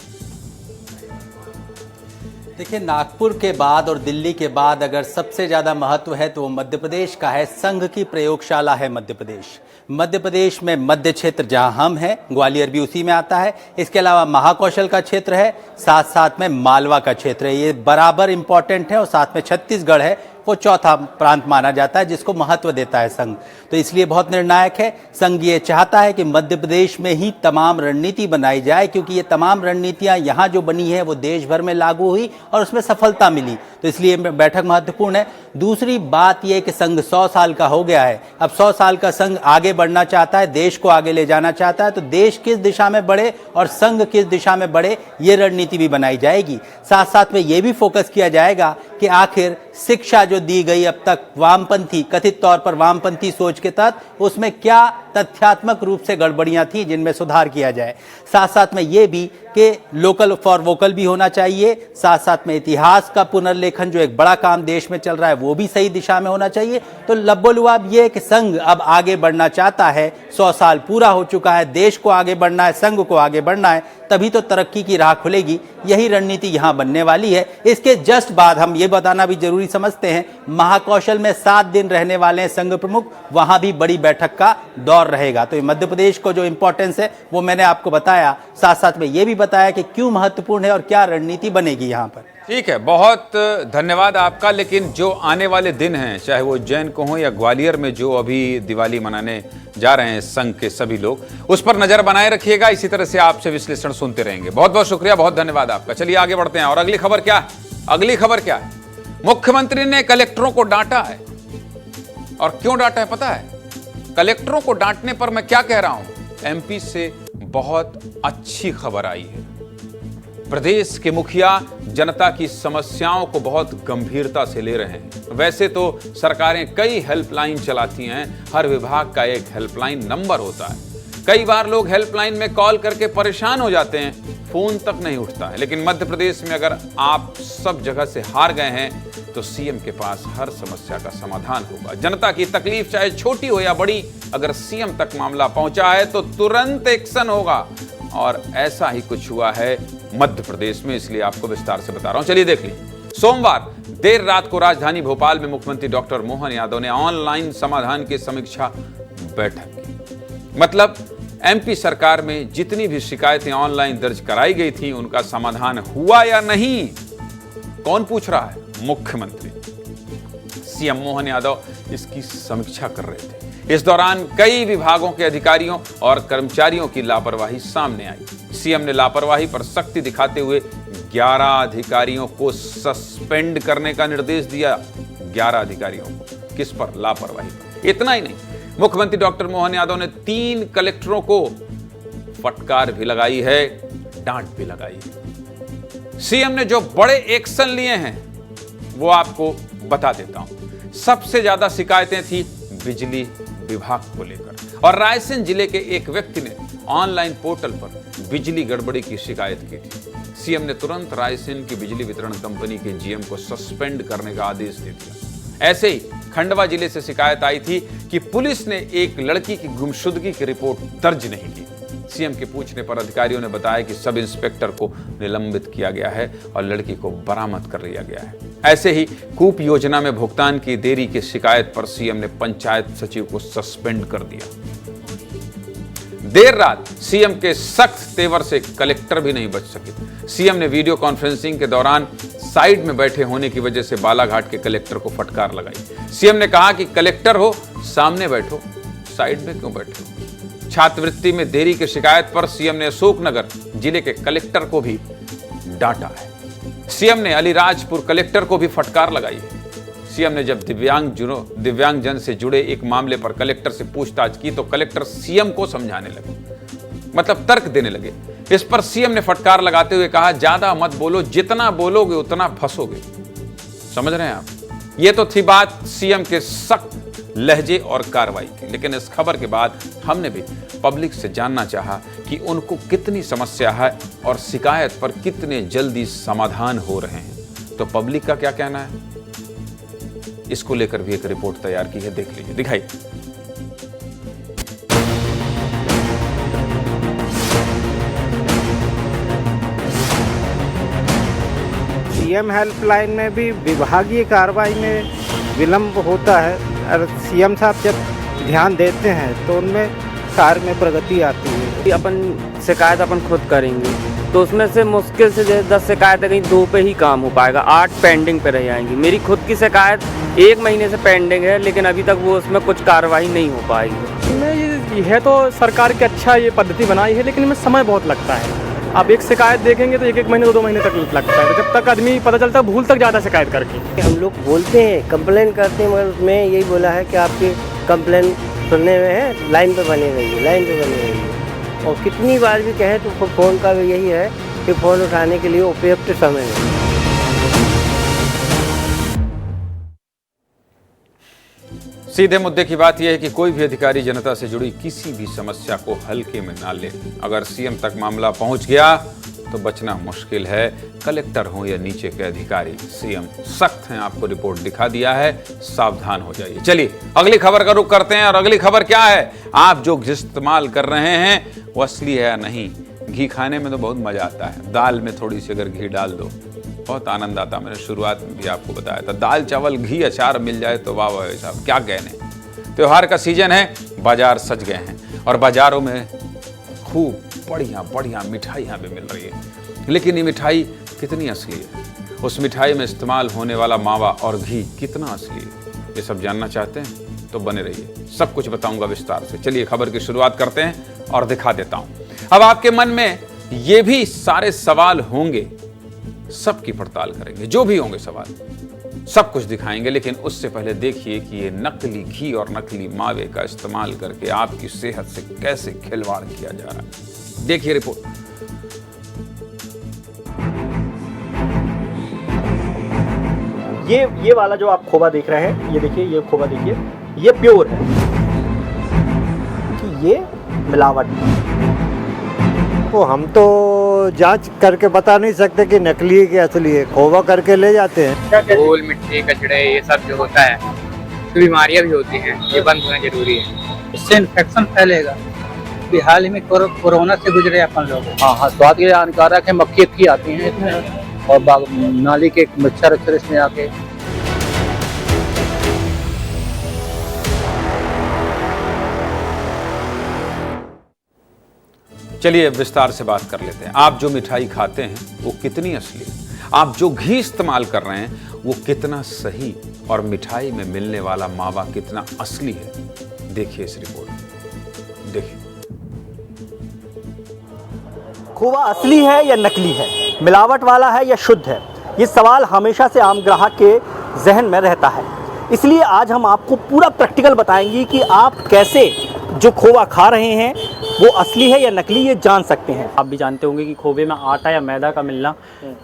देखिए, नागपुर के बाद और दिल्ली के बाद अगर सबसे ज़्यादा महत्व है तो वो मध्य प्रदेश का है। संघ की प्रयोगशाला है मध्य प्रदेश। मध्य प्रदेश में मध्य क्षेत्र जहां हम हैं, ग्वालियर भी उसी में आता है। इसके अलावा महाकौशल का क्षेत्र है, साथ साथ में मालवा का क्षेत्र है, ये बराबर इंपॉर्टेंट है। और साथ में छत्तीसगढ़ है, वो चौथा प्रांत माना जाता है जिसको महत्व देता है संघ। तो इसलिए बहुत निर्णायक है। संघ ये चाहता है कि मध्य प्रदेश में ही तमाम रणनीति बनाई जाए, क्योंकि ये तमाम रणनीतियां यहाँ जो बनी है वो देश भर में लागू हुई और उसमें सफलता मिली। तो इसलिए बैठक महत्वपूर्ण है। दूसरी बात यह कि संघ 100 साल का हो गया है। अब 100 साल का संघ आगे बढ़ना चाहता है, देश को आगे ले जाना चाहता है। तो देश किस दिशा में बढ़े और संघ किस दिशा में बढ़े, ये रणनीति भी बनाई जाएगी। साथ साथ में ये भी फोकस किया जाएगा कि आखिर शिक्षा जो दी गई अब तक वामपंथी, कथित तौर पर वामपंथी सोच के तहत, उसमें क्या तथ्यात्मक रूप से गड़बड़ियां थी जिनमें सुधार किया जाए। साथ साथ में ये भी कि लोकल फॉर वोकल भी होना चाहिए। साथ साथ में इतिहास का पुनर्लेखन जो एक बड़ा काम देश में चल रहा है वो भी सही दिशा में होना चाहिए। तो लब्बोलुआब ये कि संघ अब आगे बढ़ना चाहता है। 100 साल पूरा हो चुका है, देश को आगे बढ़ना है, संघ को आगे बढ़ना है, तभी तो तरक्की की राह खुलेगी। यही रणनीति यहाँ बनने वाली है। इसके जस्ट बाद हम ये बताना भी जरूरी समझते हैं, महाकौशल में 7 दिन रहने वाले हैं संघ प्रमुख, वहां भी बड़ी बैठक का दौर रहेगा। तो मध्य प्रदेश को जो इंपॉर्टेंस है वो मैंने आपको बताया। साथ साथ में ये भी बताया कि क्यों महत्वपूर्ण है और क्या रणनीति बनेगी यहाँ पर। ठीक है, बहुत धन्यवाद आपका। लेकिन जो आने वाले दिन हैं, चाहे वो उज्जैन को हो या ग्वालियर में जो अभी दिवाली मनाने जा रहे हैं संघ के सभी लोग, उस पर नजर बनाए रखिएगा। इसी तरह से आपसे विश्लेषण सुनते रहेंगे। बहुत बहुत शुक्रिया, बहुत धन्यवाद आपका। चलिए आगे बढ़ते हैं। और अगली खबर क्या है? अगली खबर क्या है? मुख्यमंत्री ने कलेक्टरों को डांटा है। और क्यों डांटा है पता है? कलेक्टरों को डांटने पर मैं क्या कह रहा हूं, एमपी से बहुत अच्छी खबर आई है। प्रदेश के मुखिया जनता की समस्याओं को बहुत गंभीरता से ले रहे हैं। वैसे तो सरकारें कई हेल्पलाइन चलाती हैं, हर विभाग का एक हेल्पलाइन नंबर होता है। कई बार लोग हेल्पलाइन में कॉल करके परेशान हो जाते हैं, फोन तक नहीं उठता है। लेकिन मध्य प्रदेश में अगर आप सब जगह से हार गए हैं तो सीएम के पास हर समस्या का समाधान होगा। जनता की तकलीफ चाहे छोटी हो या बड़ी, अगर सीएम तक मामला पहुंचा है तो तुरंत एक्शन होगा। और ऐसा ही कुछ हुआ है मध्य प्रदेश में, इसलिए आपको विस्तार से बता रहा हूं। चलिए देख लीजिए। सोमवार देर रात को राजधानी भोपाल में मुख्यमंत्री डॉक्टर मोहन यादव ने ऑनलाइन समाधान की समीक्षा बैठक की। मतलब एमपी सरकार में जितनी भी शिकायतें ऑनलाइन दर्ज कराई गई थी उनका समाधान हुआ या नहीं, कौन पूछ रहा है? मुख्यमंत्री। सीएम मोहन यादव इसकी समीक्षा कर रहे थे। इस दौरान कई विभागों के अधिकारियों और कर्मचारियों की लापरवाही सामने आई। सीएम ने लापरवाही पर सख्ती दिखाते हुए 11 अधिकारियों को सस्पेंड करने का निर्देश दिया। 11 अधिकारियों को, किस पर? लापरवाही पर। इतना ही नहीं, मुख्यमंत्री डॉक्टर मोहन यादव ने 3 कलेक्टरों को फटकार भी लगाई है, डांट भी लगाई है। सीएम ने जो बड़े एक्शन लिए हैं वो आपको बता देता हूं। सबसे ज्यादा शिकायतें थी बिजली विभाग को लेकर, और रायसेन जिले के एक व्यक्ति ने ऑनलाइन पोर्टल पर बिजली गड़बड़ी की शिकायत की थी। सीएम ने तुरंत रायसेन की बिजली वितरण कंपनी के जीएम को सस्पेंड करने का आदेश दे दिया। ऐसे ही खंडवा जिले से शिकायत आई थी कि पुलिस ने एक लड़की की गुमशुदगी की रिपोर्ट दर्ज नहीं की। सीएम के पूछने पर अधिकारियों ने बताया कि सब इंस्पेक्टर को निलंबित किया गया है और लड़की को बरामद कर लिया गया है। ऐसे ही कूप योजना में भुगतान की देरी की शिकायत पर सीएम ने पंचायत सचिव को सस्पेंड कर दिया। देर रात सीएम के सख्त तेवर से कलेक्टर भी नहीं बच सके। सीएम ने वीडियो कॉन्फ्रेंसिंग के दौरान साइड में बैठे होने की वजह से बालाघाट के कलेक्टर को फटकार लगाई। सीएम ने कहा कि कलेक्टर हो सामने बैठो, साइड में क्यों बैठे हो। छात्रवृत्ति में देरी की शिकायत पर सीएम ने अशोकनगर जिले के कलेक्टर को भी डांटा है। सीएम ने अलीराजपुर कलेक्टर को भी फटकार लगाई है। सीएम ने जब दिव्यांगजन से जुड़े एक मामले पर कलेक्टर से पूछताछ की तो कलेक्टर सीएम को समझाने लगे, मतलब तर्क देने लगे। इस पर सीएम ने फटकार लगाते हुए कहा, ज्यादा मत बोलो, जितना बोलोगे उतना फंसोगे। समझ रहे हैं आप? ये तो थी बात सीएम के सख्त लहजे और कार्रवाई की। लेकिन इस खबर के बाद हमने भी पब्लिक से जानना चाहा कि उनको कितनी समस्या है और शिकायत पर कितने जल्दी समाधान हो रहे हैं। तो पब्लिक का क्या कहना है, इसको लेकर भी एक रिपोर्ट तैयार की है, देख लीजिए, दिखाई। सीएम हेल्पलाइन में भी विभागीय कार्रवाई में विलंब होता है और सीएम साहब जब ध्यान देते हैं तो उनमें कार्य में प्रगति आती है। अपन शिकायत अपन खुद करेंगे तो उसमें से मुश्किल से 10 शिकायत कहीं 2 पे ही काम हो पाएगा, 8 पेंडिंग पे रह जाएंगी। मेरी खुद की शिकायत 1 महीने से पेंडिंग है, लेकिन अभी तक वो उसमें कुछ कार्रवाई नहीं हो पाएगी। इसमें ये तो सरकार की अच्छा ये पद्धति बनाई है, लेकिन इसमें समय बहुत लगता है। आप एक शिकायत देखेंगे तो 1 महीने 2 महीने तक लगता है, तो जब तक आदमी पता चलता है भूल तक ज़्यादा शिकायत करके। हम लोग बोलते हैं, कंप्लेन करते हैं, मगर उसमें यही बोला है कि आपकी कंप्लेन सुनने में है, लाइन पे बने रहिए, लाइन पे बने रहिए। और कितनी बार भी कहें तो फ़ोन का भी यही है कि फ़ोन उठाने के लिए उपयुक्त समय है। सीधे मुद्दे की बात यह है कि कोई भी अधिकारी जनता से जुड़ी किसी भी समस्या को हल्के में ना ले। अगर सीएम तक मामला पहुंच गया तो बचना मुश्किल है, कलेक्टर हो या नीचे के अधिकारी। सीएम सख्त हैं, आपको रिपोर्ट दिखा दिया है, सावधान हो जाइए। चलिए अगली खबर का रुख करते हैं। और अगली खबर क्या है, आप जो घी इस्तेमाल कर रहे हैं वो असली है या नहीं। घी खाने में तो बहुत मजा आता है, दाल में थोड़ी सी अगर घी डाल दो बहुत आनंद आता। मैंने शुरुआत में भी आपको बताया था, दाल चावल घी अचार मिल जाए तो वाह वाह साहब, क्या कहने। त्योहार का सीजन है, बाजार सज गए हैं और बाजारों में खूब बढ़िया बढ़िया मिठाइयाँ भी मिल रही है। लेकिन ये मिठाई कितनी असली है, उस मिठाई में इस्तेमाल होने वाला मावा और घी कितना असली है, ये सब जानना चाहते हैं तो बने रहिए, सब कुछ बताऊंगा विस्तार से। चलिए खबर की शुरुआत करते हैं और दिखा देता हूं। अब आपके मन में ये भी सारे सवाल होंगे, सबकी पड़ताल करेंगे, जो भी होंगे सवाल सब कुछ दिखाएंगे। लेकिन उससे पहले देखिए कि ये नकली घी और नकली मावे का इस्तेमाल करके आपकी सेहत से कैसे खिलवाड़ किया जा रहा है। देखिए रिपोर्ट। ये वाला जो आप खोवा देख रहे हैं, ये देखिए, ये खोवा देखिए, ये प्योर है कि ये मिलावट। तो हम तो जांच करके बता नहीं सकते कि नकली है कि असली है, खोवा करके ले जाते हैं। धूल मिट्टी कचड़े ये सब जो होता है तो बीमारियां भी होती हैं, ये बंद होना जरूरी है, इससे इन्फेक्शन फैलेगा। हाल ही में कोरोना से गुजरे अपन लोग। हाँ, स्वाद के हानिकारक है, मक्खी आती हैं इसमें और नाली के मच्छर इसमें आके। चलिए विस्तार से बात कर लेते हैं। आप जो मिठाई खाते हैं वो कितनी असली है, आप जो घी इस्तेमाल कर रहे हैं वो कितना सही, और मिठाई में मिलने वाला मावा कितना असली है, देखिए इस रिपोर्ट में। देखिए खोवा असली है या नकली है, मिलावट वाला है या शुद्ध है, ये सवाल हमेशा से आम ग्राहक के जहन में रहता है। इसलिए आज हम आपको पूरा प्रैक्टिकल बताएंगे कि आप कैसे जो खोवा खा रहे हैं वो असली है या नकली, ये जान सकते हैं। आप भी जानते होंगे कि खोवे में आटा या मैदा का मिलना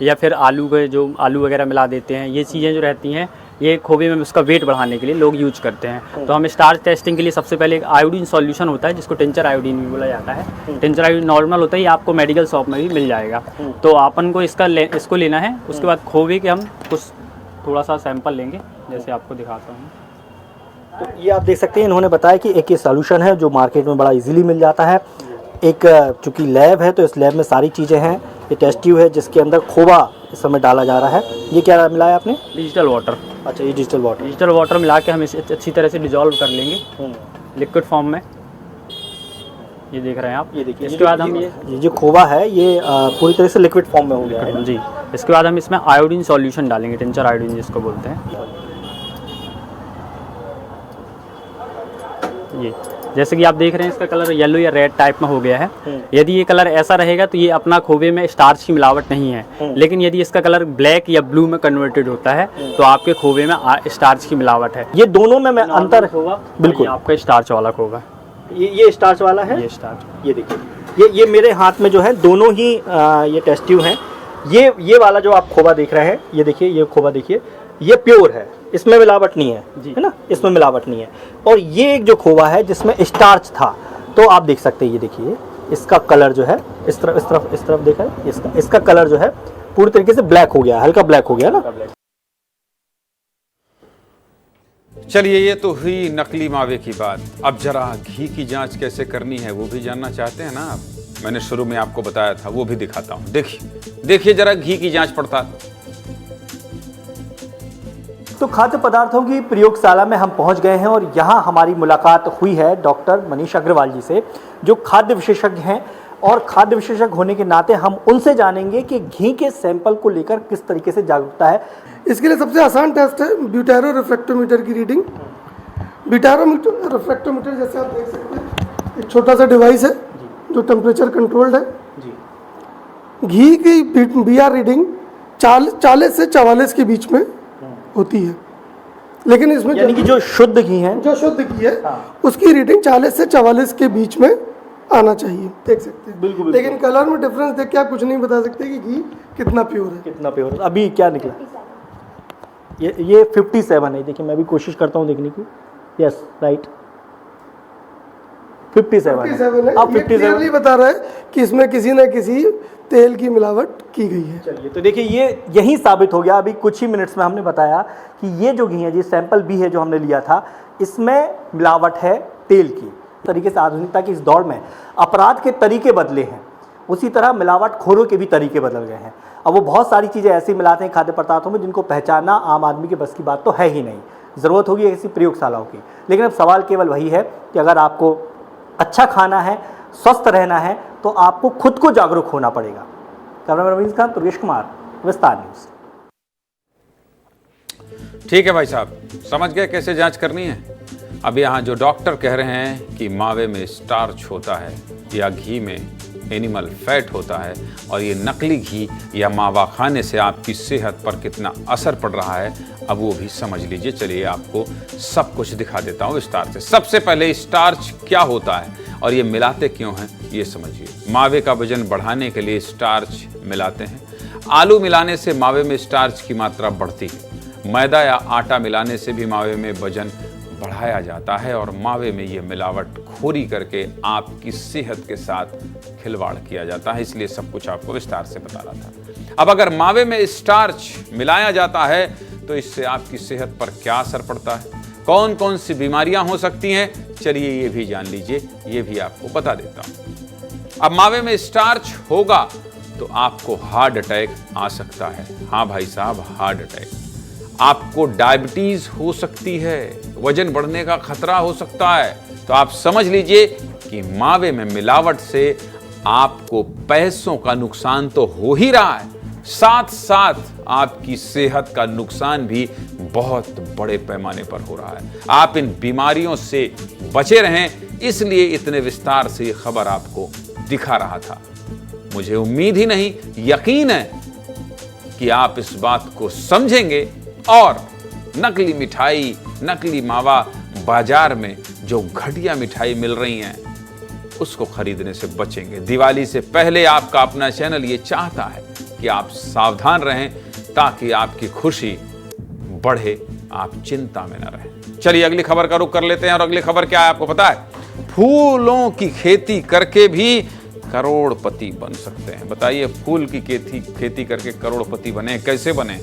या फिर आलू वगैरह मिला देते हैं, ये चीज़ें जो रहती हैं ये खोवे में उसका वेट बढ़ाने के लिए लोग यूज करते हैं। तो हम स्टार्च टेस्टिंग के लिए सबसे पहले एक आयोडीन सॉल्यूशन होता है जिसको टिंचर आयोडीन भी बोला जाता है। टिंचर आयोडीन नॉर्मल होता है, ये आपको मेडिकल शॉप में भी मिल जाएगा। तो अपन को इसको लेना है। उसके बाद खोवे के हम कुछ थोड़ा सा सैंपल लेंगे, जैसे आपको दिखाता हूँ। तो ये आप देख सकते हैं, इन्होंने बताया कि एक ये सॉल्यूशन है जो मार्केट में बड़ा इजीली मिल जाता है। एक चूँकि लैब है तो इस लैब में सारी चीज़ें हैं। ये टेस्ट ट्यूब है जिसके अंदर खोवा इस समय डाला जा रहा है। ये क्या मिलाया आपने? Digital water. अच्छा, ये डिजिटल वाटर। डिजिटल वाटर मिला के हम इसे अच्छी तरह से डिजॉल्व कर लेंगे लिक्विड फॉर्म में। ये देख रहे हैं आप। ये देखिए, इसके बाद हम ये जो खोवा है ये पूरी तरह से लिक्विड फॉर्म में हो गया है जी। इसके बाद हम इसमें आयोडीन सॉल्यूशन डालेंगे, टिंचर आयोडीन जिसको बोलते हैं। ये जैसे कि आप देख रहे हैं इसका कलर येलो या रेड टाइप में हो गया है। यदि ये कलर ऐसा रहेगा तो ये अपना खोवे में स्टार्च की मिलावट नहीं है। लेकिन यदि इसका कलर ब्लैक या ब्लू में कन्वर्टेड होता है तो आपके खोवे में स्टार्च की मिलावट है। ये दोनों में अंतर होगा बिल्कुल। आपका स्टार्च वाला खोवा, ये स्टार्च वाला है। ये स्टार्च, ये देखिए, ये मेरे हाथ में जो है दोनों ही ये टेस्ट ट्यूब हैं। ये वाला जो आप खोवा देख रहे हैं, ये देखिए, ये खोवा देखिए, ये प्योर है, इसमें मिलावट नहीं है ना, इसमें मिलावट नहीं है। और ये एक जो खोवा है जिसमें स्टार्च था, तो आप देख सकते हैं, ये देखिए इसका कलर जो है इस तरफ देखा है, इसका कलर जो है पूरी तरीके से ब्लैक हो गया, हल्का ब्लैक हो गया ना। चलिए, ये तो हुई नकली मावे की बात। अब जरा घी की जांच कैसे करनी है वो भी जानना चाहते हैं ना आप? मैंने शुरू में आपको बताया था, वो भी दिखाता हूं। देखिए जरा घी की जांच पड़ताल। तो खाद्य पदार्थों की प्रयोगशाला में हम पहुंच गए हैं और यहाँ हमारी मुलाकात हुई है डॉक्टर मनीष अग्रवाल जी से, जो खाद्य विशेषज्ञ हैं। और खाद्य विशेषज्ञ होने के नाते हम उनसे जानेंगे कि घी के सैंपल को लेकर किस तरीके से जागरूकता है। इसके लिए सबसे आसान टेस्ट है ब्यूटेरो रिफ्रैक्टोमीटर की रीडिंग। ब्यूटेरो रिफ्रैक्टोमीटर जैसे आप देख सकते हैं, एक छोटा सा डिवाइस है जो टेम्परेचर कंट्रोल्ड है जी। घी की BR रीडिंग 40 से 44 के बीच में होती है, लेकिन इसमें यानी कि जो शुद्ध घी है, उसकी रीडिंग 40 से 44 के बीच में आना चाहिए। देख सकते हैं बिल्कुल। लेकिन कलर में डिफरेंस देख के आप कुछ नहीं बता सकते कि घी कितना प्योर है, कितना प्योर है। अभी क्या निकला? ये 57 है। देखिए मैं भी कोशिश करता हूँ देखने की। यस, राइट, 57 है। अब 57 बता रहा है कि इसमें किसी न किसी तेल की मिलावट की गई है। चलिए, तो देखिए ये यही साबित हो गया। अभी कुछ ही मिनट्स में हमने बताया कि ये जो घी है, ये सैंपल बी है जो हमने लिया था, इसमें मिलावट है तेल की। तरीके से आधुनिकता की इस दौड़ में अपराध के तरीके बदले हैं, उसी तरह मिलावट खोरों के भी तरीके बदल गए हैं। अब वो बहुत सारी चीज़ें ऐसी मिलाते हैं खाद्य पदार्थों में जिनको पहचानना आम आदमी के बस की बात तो है ही नहीं। ज़रूरत होगी ऐसी प्रयोगशालाओं की। लेकिन अब सवाल केवल वही है कि अगर आपको अच्छा खाना है, स्वस्थ रहना है, तो आपको खुद को जागरूक होना पड़ेगा। कैमरामैन रवींद्र खान, दुर्गेश कुमार, विस्तार न्यूज़। ठीक है भाई साहब, समझ गए कैसे जांच करनी है। अब यहाँ जो डॉक्टर कह रहे हैं कि मावे में स्टार्च होता है या घी में एनिमल फैट होता है, और ये नकली घी या मावा खाने से आपकी सेहत पर कितना असर पड़ रहा है, अब वो भी समझ लीजिए। चलिए आपको सब कुछ दिखा देता हूँ विस्तार से। सबसे पहले स्टार्च क्या होता है और ये मिलाते क्यों हैं, ये समझिए। मावे का वजन बढ़ाने के लिए स्टार्च मिलाते हैं। आलू मिलाने से मावे में स्टार्च की मात्रा बढ़ती है। मैदा या आटा मिलाने से भी मावे में वजन बढ़ाया जाता है, और मावे में ये मिलावट खोरी करके आपकी सेहत के साथ खिलवाड़ किया जाता है। इसलिए सब कुछ आपको विस्तार से बता रहा था। अब अगर मावे में स्टार्च मिलाया जाता है तो इससे आपकी सेहत पर क्या असर पड़ता है, कौन कौन सी बीमारियां हो सकती हैं, चलिए ये भी जान लीजिए, ये भी आपको बता देता हूं। अब मावे में स्टार्च होगा तो आपको हार्ट अटैक आ सकता है। हाँ भाई साहब, हार्ट अटैक। आपको डायबिटीज हो सकती है, वजन बढ़ने का खतरा हो सकता है। तो आप समझ लीजिए कि मावे में मिलावट से आपको पैसों का नुकसान तो हो ही रहा है, साथ साथ आपकी सेहत का नुकसान भी बहुत बड़े पैमाने पर हो रहा है। आप इन बीमारियों से बचे रहें, इसलिए इतने विस्तार से ये खबर आपको दिखा रहा था। मुझे उम्मीद ही नहीं, यकीन है कि आप इस बात को समझेंगे और नकली मिठाई, नकली मावा, बाजार में जो घटिया मिठाई मिल रही हैं उसको खरीदने से बचेंगे। दिवाली से पहले आपका अपना चैनल ये चाहता है कि आप सावधान रहें ताकि आपकी खुशी बढ़े, आप चिंता में न रहें। चलिए अगली खबर का रुख कर लेते हैं, और अगली खबर क्या है आपको पता है? फूलों की खेती करके भी करोड़पति बन सकते हैं। बताइए, फूल की खेती करके करोड़पति बने, कैसे बने?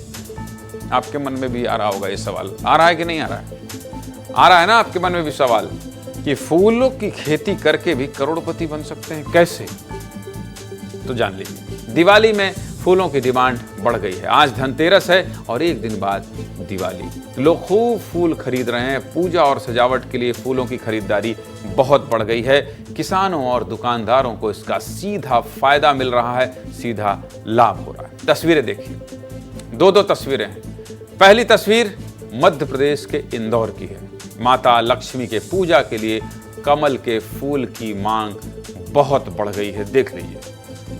आपके मन में भी आ रहा होगा ये सवाल। आ रहा है कि नहीं आ रहा है? आ रहा है ना आपके मन में भी सवाल। कि फूलों की खेती करके भी करोड़पति बन सकते हैं। कैसे? तो जान लीजिए। दिवाली में फूलों की डिमांड बढ़ गई है। आज धनतेरस है और एक दिन बाद दिवाली। लोग खूब फूल खरीद रहे हैं। पूजा और सजावट के लिए फूलों की खरीदारी बहुत बढ़ गई है। किसानों और दुकानदारों को इसका सीधा फायदा मिल रहा है, सीधा लाभ हो रहा है। तस्वीरें देखिए, दो तस्वीरें हैं। पहली तस्वीर मध्य प्रदेश के इंदौर की है। माता लक्ष्मी के पूजा के लिए कमल के फूल की मांग बहुत बढ़ गई है। देख लीजिए,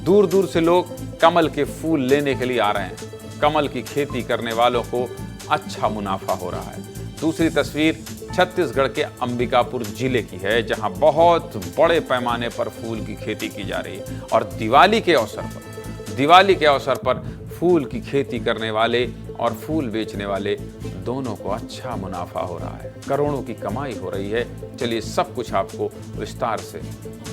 दूर दूर से लोग कमल के फूल लेने के लिए आ रहे हैं। कमल की खेती करने वालों को अच्छा मुनाफा हो रहा है। दूसरी तस्वीर छत्तीसगढ़ के अंबिकापुर जिले की है, जहां बहुत बड़े पैमाने पर फूल की खेती की जा रही है और दिवाली के अवसर पर फूल की खेती करने वाले और फूल बेचने वाले दोनों को अच्छा मुनाफा हो रहा है। करोड़ों की कमाई हो रही है। चलिए सब कुछ आपको विस्तार से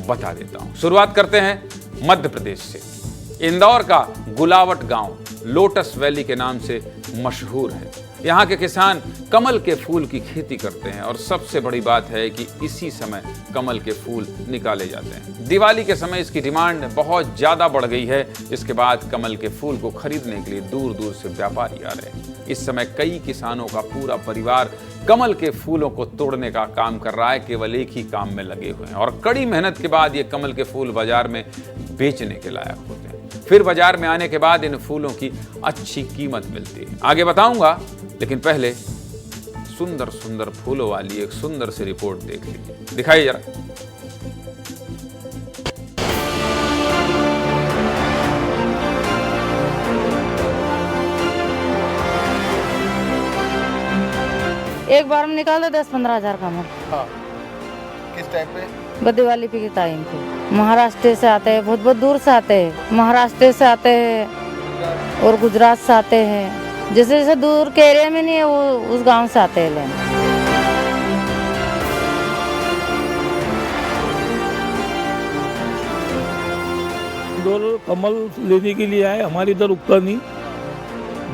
बता देता हूं। शुरुआत करते हैं मध्य प्रदेश से। इंदौर का गुलावट गांव लोटस वैली के नाम से मशहूर है। यहाँ के किसान कमल के फूल की खेती करते हैं और सबसे बड़ी बात है कि इसी समय कमल के फूल निकाले जाते हैं। दिवाली के समय इसकी डिमांड बहुत ज़्यादा बढ़ गई है, जिसके बाद कमल के फूल को खरीदने के लिए दूर दूर से व्यापारी आ रहे हैं। इस समय कई किसानों का पूरा परिवार कमल के फूलों को तोड़ने का काम कर रहा है। केवल एक ही काम में लगे हुए हैं और कड़ी मेहनत के बाद ये कमल के फूल बाजार में बेचने के लायक होते हैं। फिर बाजार में आने के बाद इन फूलों की अच्छी कीमत मिलती है। आगे बताऊंगा, लेकिन पहले सुंदर सुंदर फूलों वाली एक सुंदर सी रिपोर्ट देख लीजिए। दिखाइए जरा। एक बार में निकाल दो 10-15 हजार का माल। हाँ। किस टाइम पे? दिवाली पे के टाइम पे। महाराष्ट्र से आते हैं, बहुत बहुत दूर से आते हैं। महाराष्ट्र से आते हैं और गुजरात से आते हैं। जैसे जैसे दूर के एरिया में नहीं है, वो उस गांव से आते हैं लेने। इधर कमल लेने के लिए आए। हमारे इधर उगता नहीं।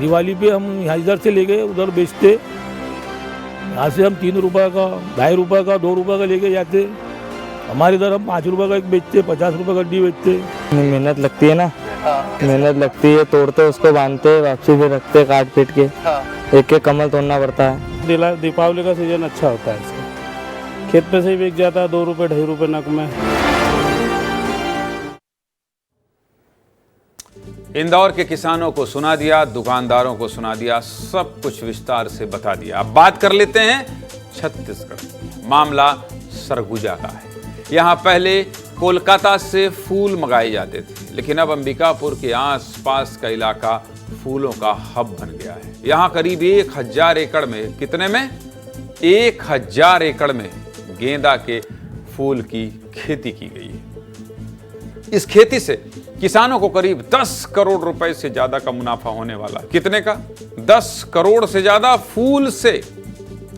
दिवाली पे हम यहाँ इधर से ले गए, उधर बेचते। यहाँ से हम 3 रुपये का, 2.5 रुपये का, 2 रुपये का लेके जाते। हमारे इधर हम 5 रुपये का एक बेचते, 50 रुपये गड्डी बेचते। मेहनत लगती है ना। मेहनत लगती है, तोड़ते उसको, बांधते, वापसी फिर रखते काट पीट के। एक एक कमल तोड़ना पड़ता है। दीपावली का सीजन अच्छा होता है इसका। खेत पे से ही बिक जाता है 2 रुपये 2.5 रुपये नग में। इंदौर के किसानों को सुना दिया, दुकानदारों को सुना दिया, सब कुछ विस्तार से बता दिया। अब बात कर लेते हैं छत्तीसगढ़। मामला सरगुजा का है। यहाँ पहले कोलकाता से फूल मंगाए जाते थे, लेकिन अब अंबिकापुर के आसपास का इलाका फूलों का हब बन गया है। यहाँ करीब 1000 एकड़ में, कितने में? 1000 एकड़ में गेंदा के फूल की खेती की गई है। इस खेती से किसानों को करीब 10 करोड़ रुपए से ज्यादा का मुनाफा होने वाला। कितने का? 10 करोड़ से ज्यादा फूल से।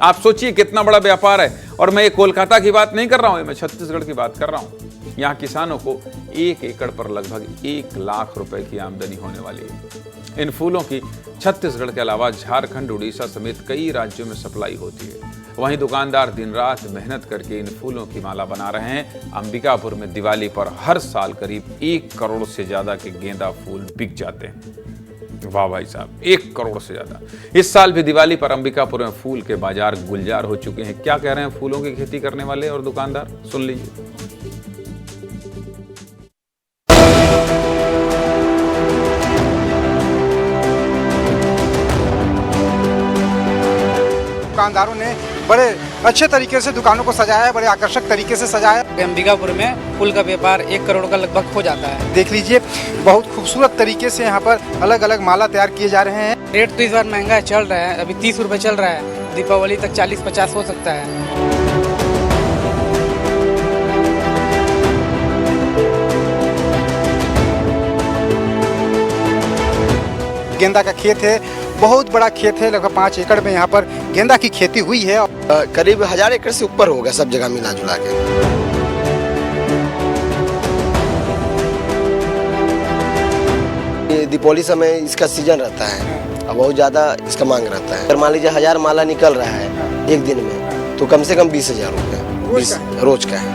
आप सोचिए कितना बड़ा व्यापार है। और मैं ये कोलकाता की बात नहीं कर रहा हूं, मैं छत्तीसगढ़ की बात कर रहा हूं। यहाँ किसानों को 1 एकड़ पर लगभग 1 लाख रुपए की आमदनी होने वाली है। इन फूलों की छत्तीसगढ़ के अलावा झारखंड, उड़ीसा समेत कई राज्यों में सप्लाई होती है। वहीं दुकानदार दिन रात मेहनत करके इन फूलों की माला बना रहे हैं। अंबिकापुर में दिवाली पर हर साल करीब 1 करोड़ से ज्यादा के गेंदा फूल बिक जाते हैं। वाह भाई साहब, 1 करोड़ से ज्यादा। इस साल भी दिवाली पर अंबिकापुर में फूल के बाजार गुलजार हो चुके हैं। क्या कह रहे हैं फूलों की खेती करने वाले और दुकानदार, सुन लीजिए। दुकानदारों ने बड़े अच्छे तरीके से दुकानों को सजाया है, बड़े आकर्षक तरीके से सजाया। अंबिकापुर में फूल का व्यापार 1 करोड़ का लगभग हो जाता है। देख लीजिए, बहुत खूबसूरत तरीके से यहाँ पर अलग अलग माला तैयार किए जा रहे हैं। रेट तो इस बार महंगा चल रहा है, अभी 30 रुपए चल रहा है। दीपावली तक 40-50 हो सकता है। गेंदा का खेत है, बहुत बड़ा खेत है, लगभग 5 एकड़ में यहाँ पर गेंदा की खेती हुई है। करीब 1000 एकड़ से ऊपर होगा सब जगह मिला जुला के। दीपावली समय इसका सीजन रहता है, अब बहुत ज्यादा इसका मांग रहता है। अगर मान लीजिए 1000 माला निकल रहा है एक दिन में, तो कम से कम 20,000 रुपये। 20 रोज का है।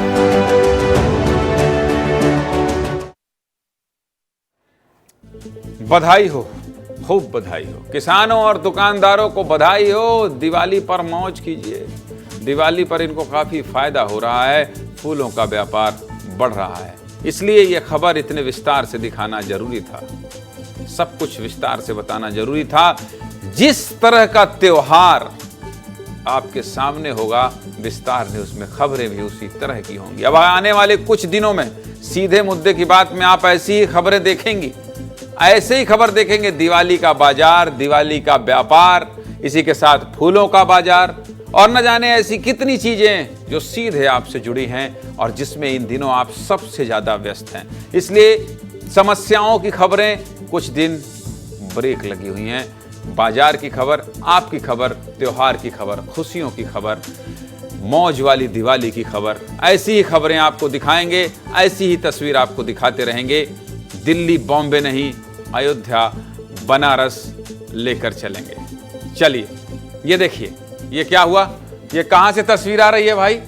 बधाई हो, खूब बधाई हो। किसानों और दुकानदारों को बधाई हो। दिवाली पर मौज कीजिए। दिवाली पर इनको काफी फायदा हो रहा है। फूलों का व्यापार बढ़ रहा है, इसलिए यह खबर इतने विस्तार से दिखाना जरूरी था। सब कुछ विस्तार से बताना जरूरी था। जिस तरह का त्योहार आपके सामने होगा, विस्तार न्यूज में खबरें भी उसी तरह की होंगी। अब आने वाले कुछ दिनों में सीधे मुद्दे की बात में आप ऐसी ही खबरें देखेंगी, ऐसे ही खबर देखेंगे। दिवाली का बाजार, दिवाली का व्यापार, इसी के साथ फूलों का बाजार और न जाने ऐसी कितनी चीजें जो सीधे आपसे जुड़ी हैं और जिसमें इन दिनों आप सबसे ज्यादा व्यस्त हैं। इसलिए समस्याओं की खबरें कुछ दिन ब्रेक लगी हुई हैं। बाजार की खबर, आपकी खबर, त्योहार की खबर, खुशियों की खबर, मौज वाली दिवाली की खबर, ऐसी ही खबरें आपको दिखाएंगे, ऐसी ही तस्वीर आपको दिखाते रहेंगे। दिल्ली, बॉम्बे नहीं, अयोध्या, बनारस लेकर चलेंगे। चलिए, ये देखिए, ये क्या हुआ? ये कहां से तस्वीर आ रही है भाई?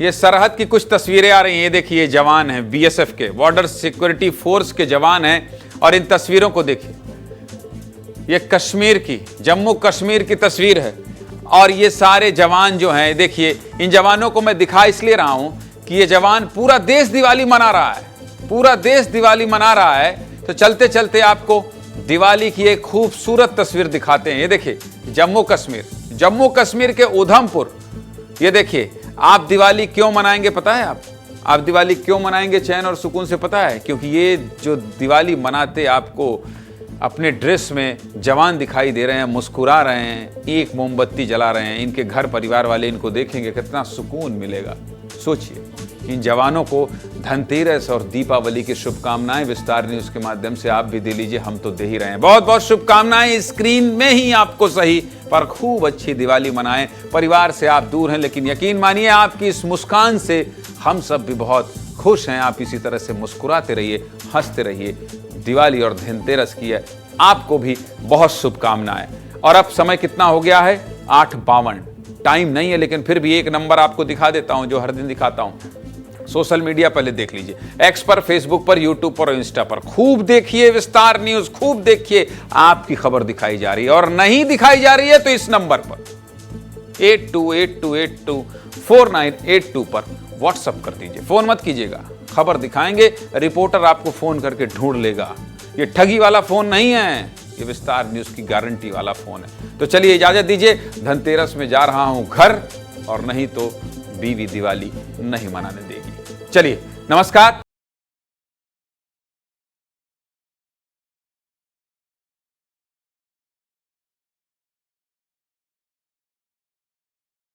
ये सरहद की कुछ तस्वीरें आ रही हैं। ये देखिए, ये जवान हैं बीएसएफ के, बॉर्डर सिक्योरिटी फोर्स के जवान हैं और इन तस्वीरों को देखिए। ये कश्मीर की, जम्मू कश्मीर की तस्वीर है और ये सारे जवान जो हैं, देखिए, इन जवानों को मैं दिखा इसलिए रहा हूं कि ये जवान, पूरा देश दिवाली मना रहा है, पूरा देश दिवाली मना रहा है। तो चलते चलते आपको दिवाली की एक खूबसूरत तस्वीर दिखाते हैं। ये देखिए, जम्मू कश्मीर, जम्मू कश्मीर के उधमपुर। ये देखिए, आप दिवाली क्यों मनाएंगे पता है? आप दिवाली क्यों मनाएंगे चैन और सुकून से पता है? क्योंकि ये जो दिवाली मनाते आपको अपने ड्रेस में जवान दिखाई दे रहे हैं, मुस्कुरा रहे हैं, एक मोमबत्ती जला रहे हैं। इनके घर परिवार वाले इनको देखेंगे, कितना सुकून मिलेगा। सोचिए, इन जवानों को धनतेरस और दीपावली की शुभकामनाएं विस्तार न्यूज के माध्यम से आप भी दे लीजिए, हम तो दे ही रहे हैं। बहुत बहुत शुभकामनाएं। स्क्रीन में ही आपको सही पर खूब अच्छी दिवाली मनाएं। परिवार से आप दूर हैं, लेकिन यकीन मानिए आपकी इस मुस्कान से हम सब भी बहुत खुश हैं। आप इसी तरह से मुस्कुराते रहिए, हंसते रहिए। दिवाली और धनतेरस की है आपको भी बहुत शुभकामनाएं। और अब समय कितना हो गया है? 8:52। टाइम नहीं है, लेकिन फिर भी एक नंबर आपको दिखा देता हूं जो हर दिन दिखाता हूं। सोशल मीडिया पहले देख लीजिए, एक्स पर, फेसबुक पर, यूट्यूब पर और इंस्टा पर। खूब देखिए विस्तार न्यूज, खूब देखिए, आपकी खबर दिखाई जा रही है। और नहीं दिखाई जा रही है तो इस नंबर पर 8282824982 पर व्हाट्सएप कर दीजिए। फोन मत कीजिएगा, खबर दिखाएंगे, रिपोर्टर आपको फोन करके ढूंढ लेगा। ये ठगी वाला फोन नहीं है, ये विस्तार न्यूज की गारंटी वाला फोन है। तो चलिए इजाजत दीजिए, धनतेरस में जा रहा हूं घर, और नहीं तो बीवी दिवाली नहीं मनाने देगी। चलिए, नमस्कार।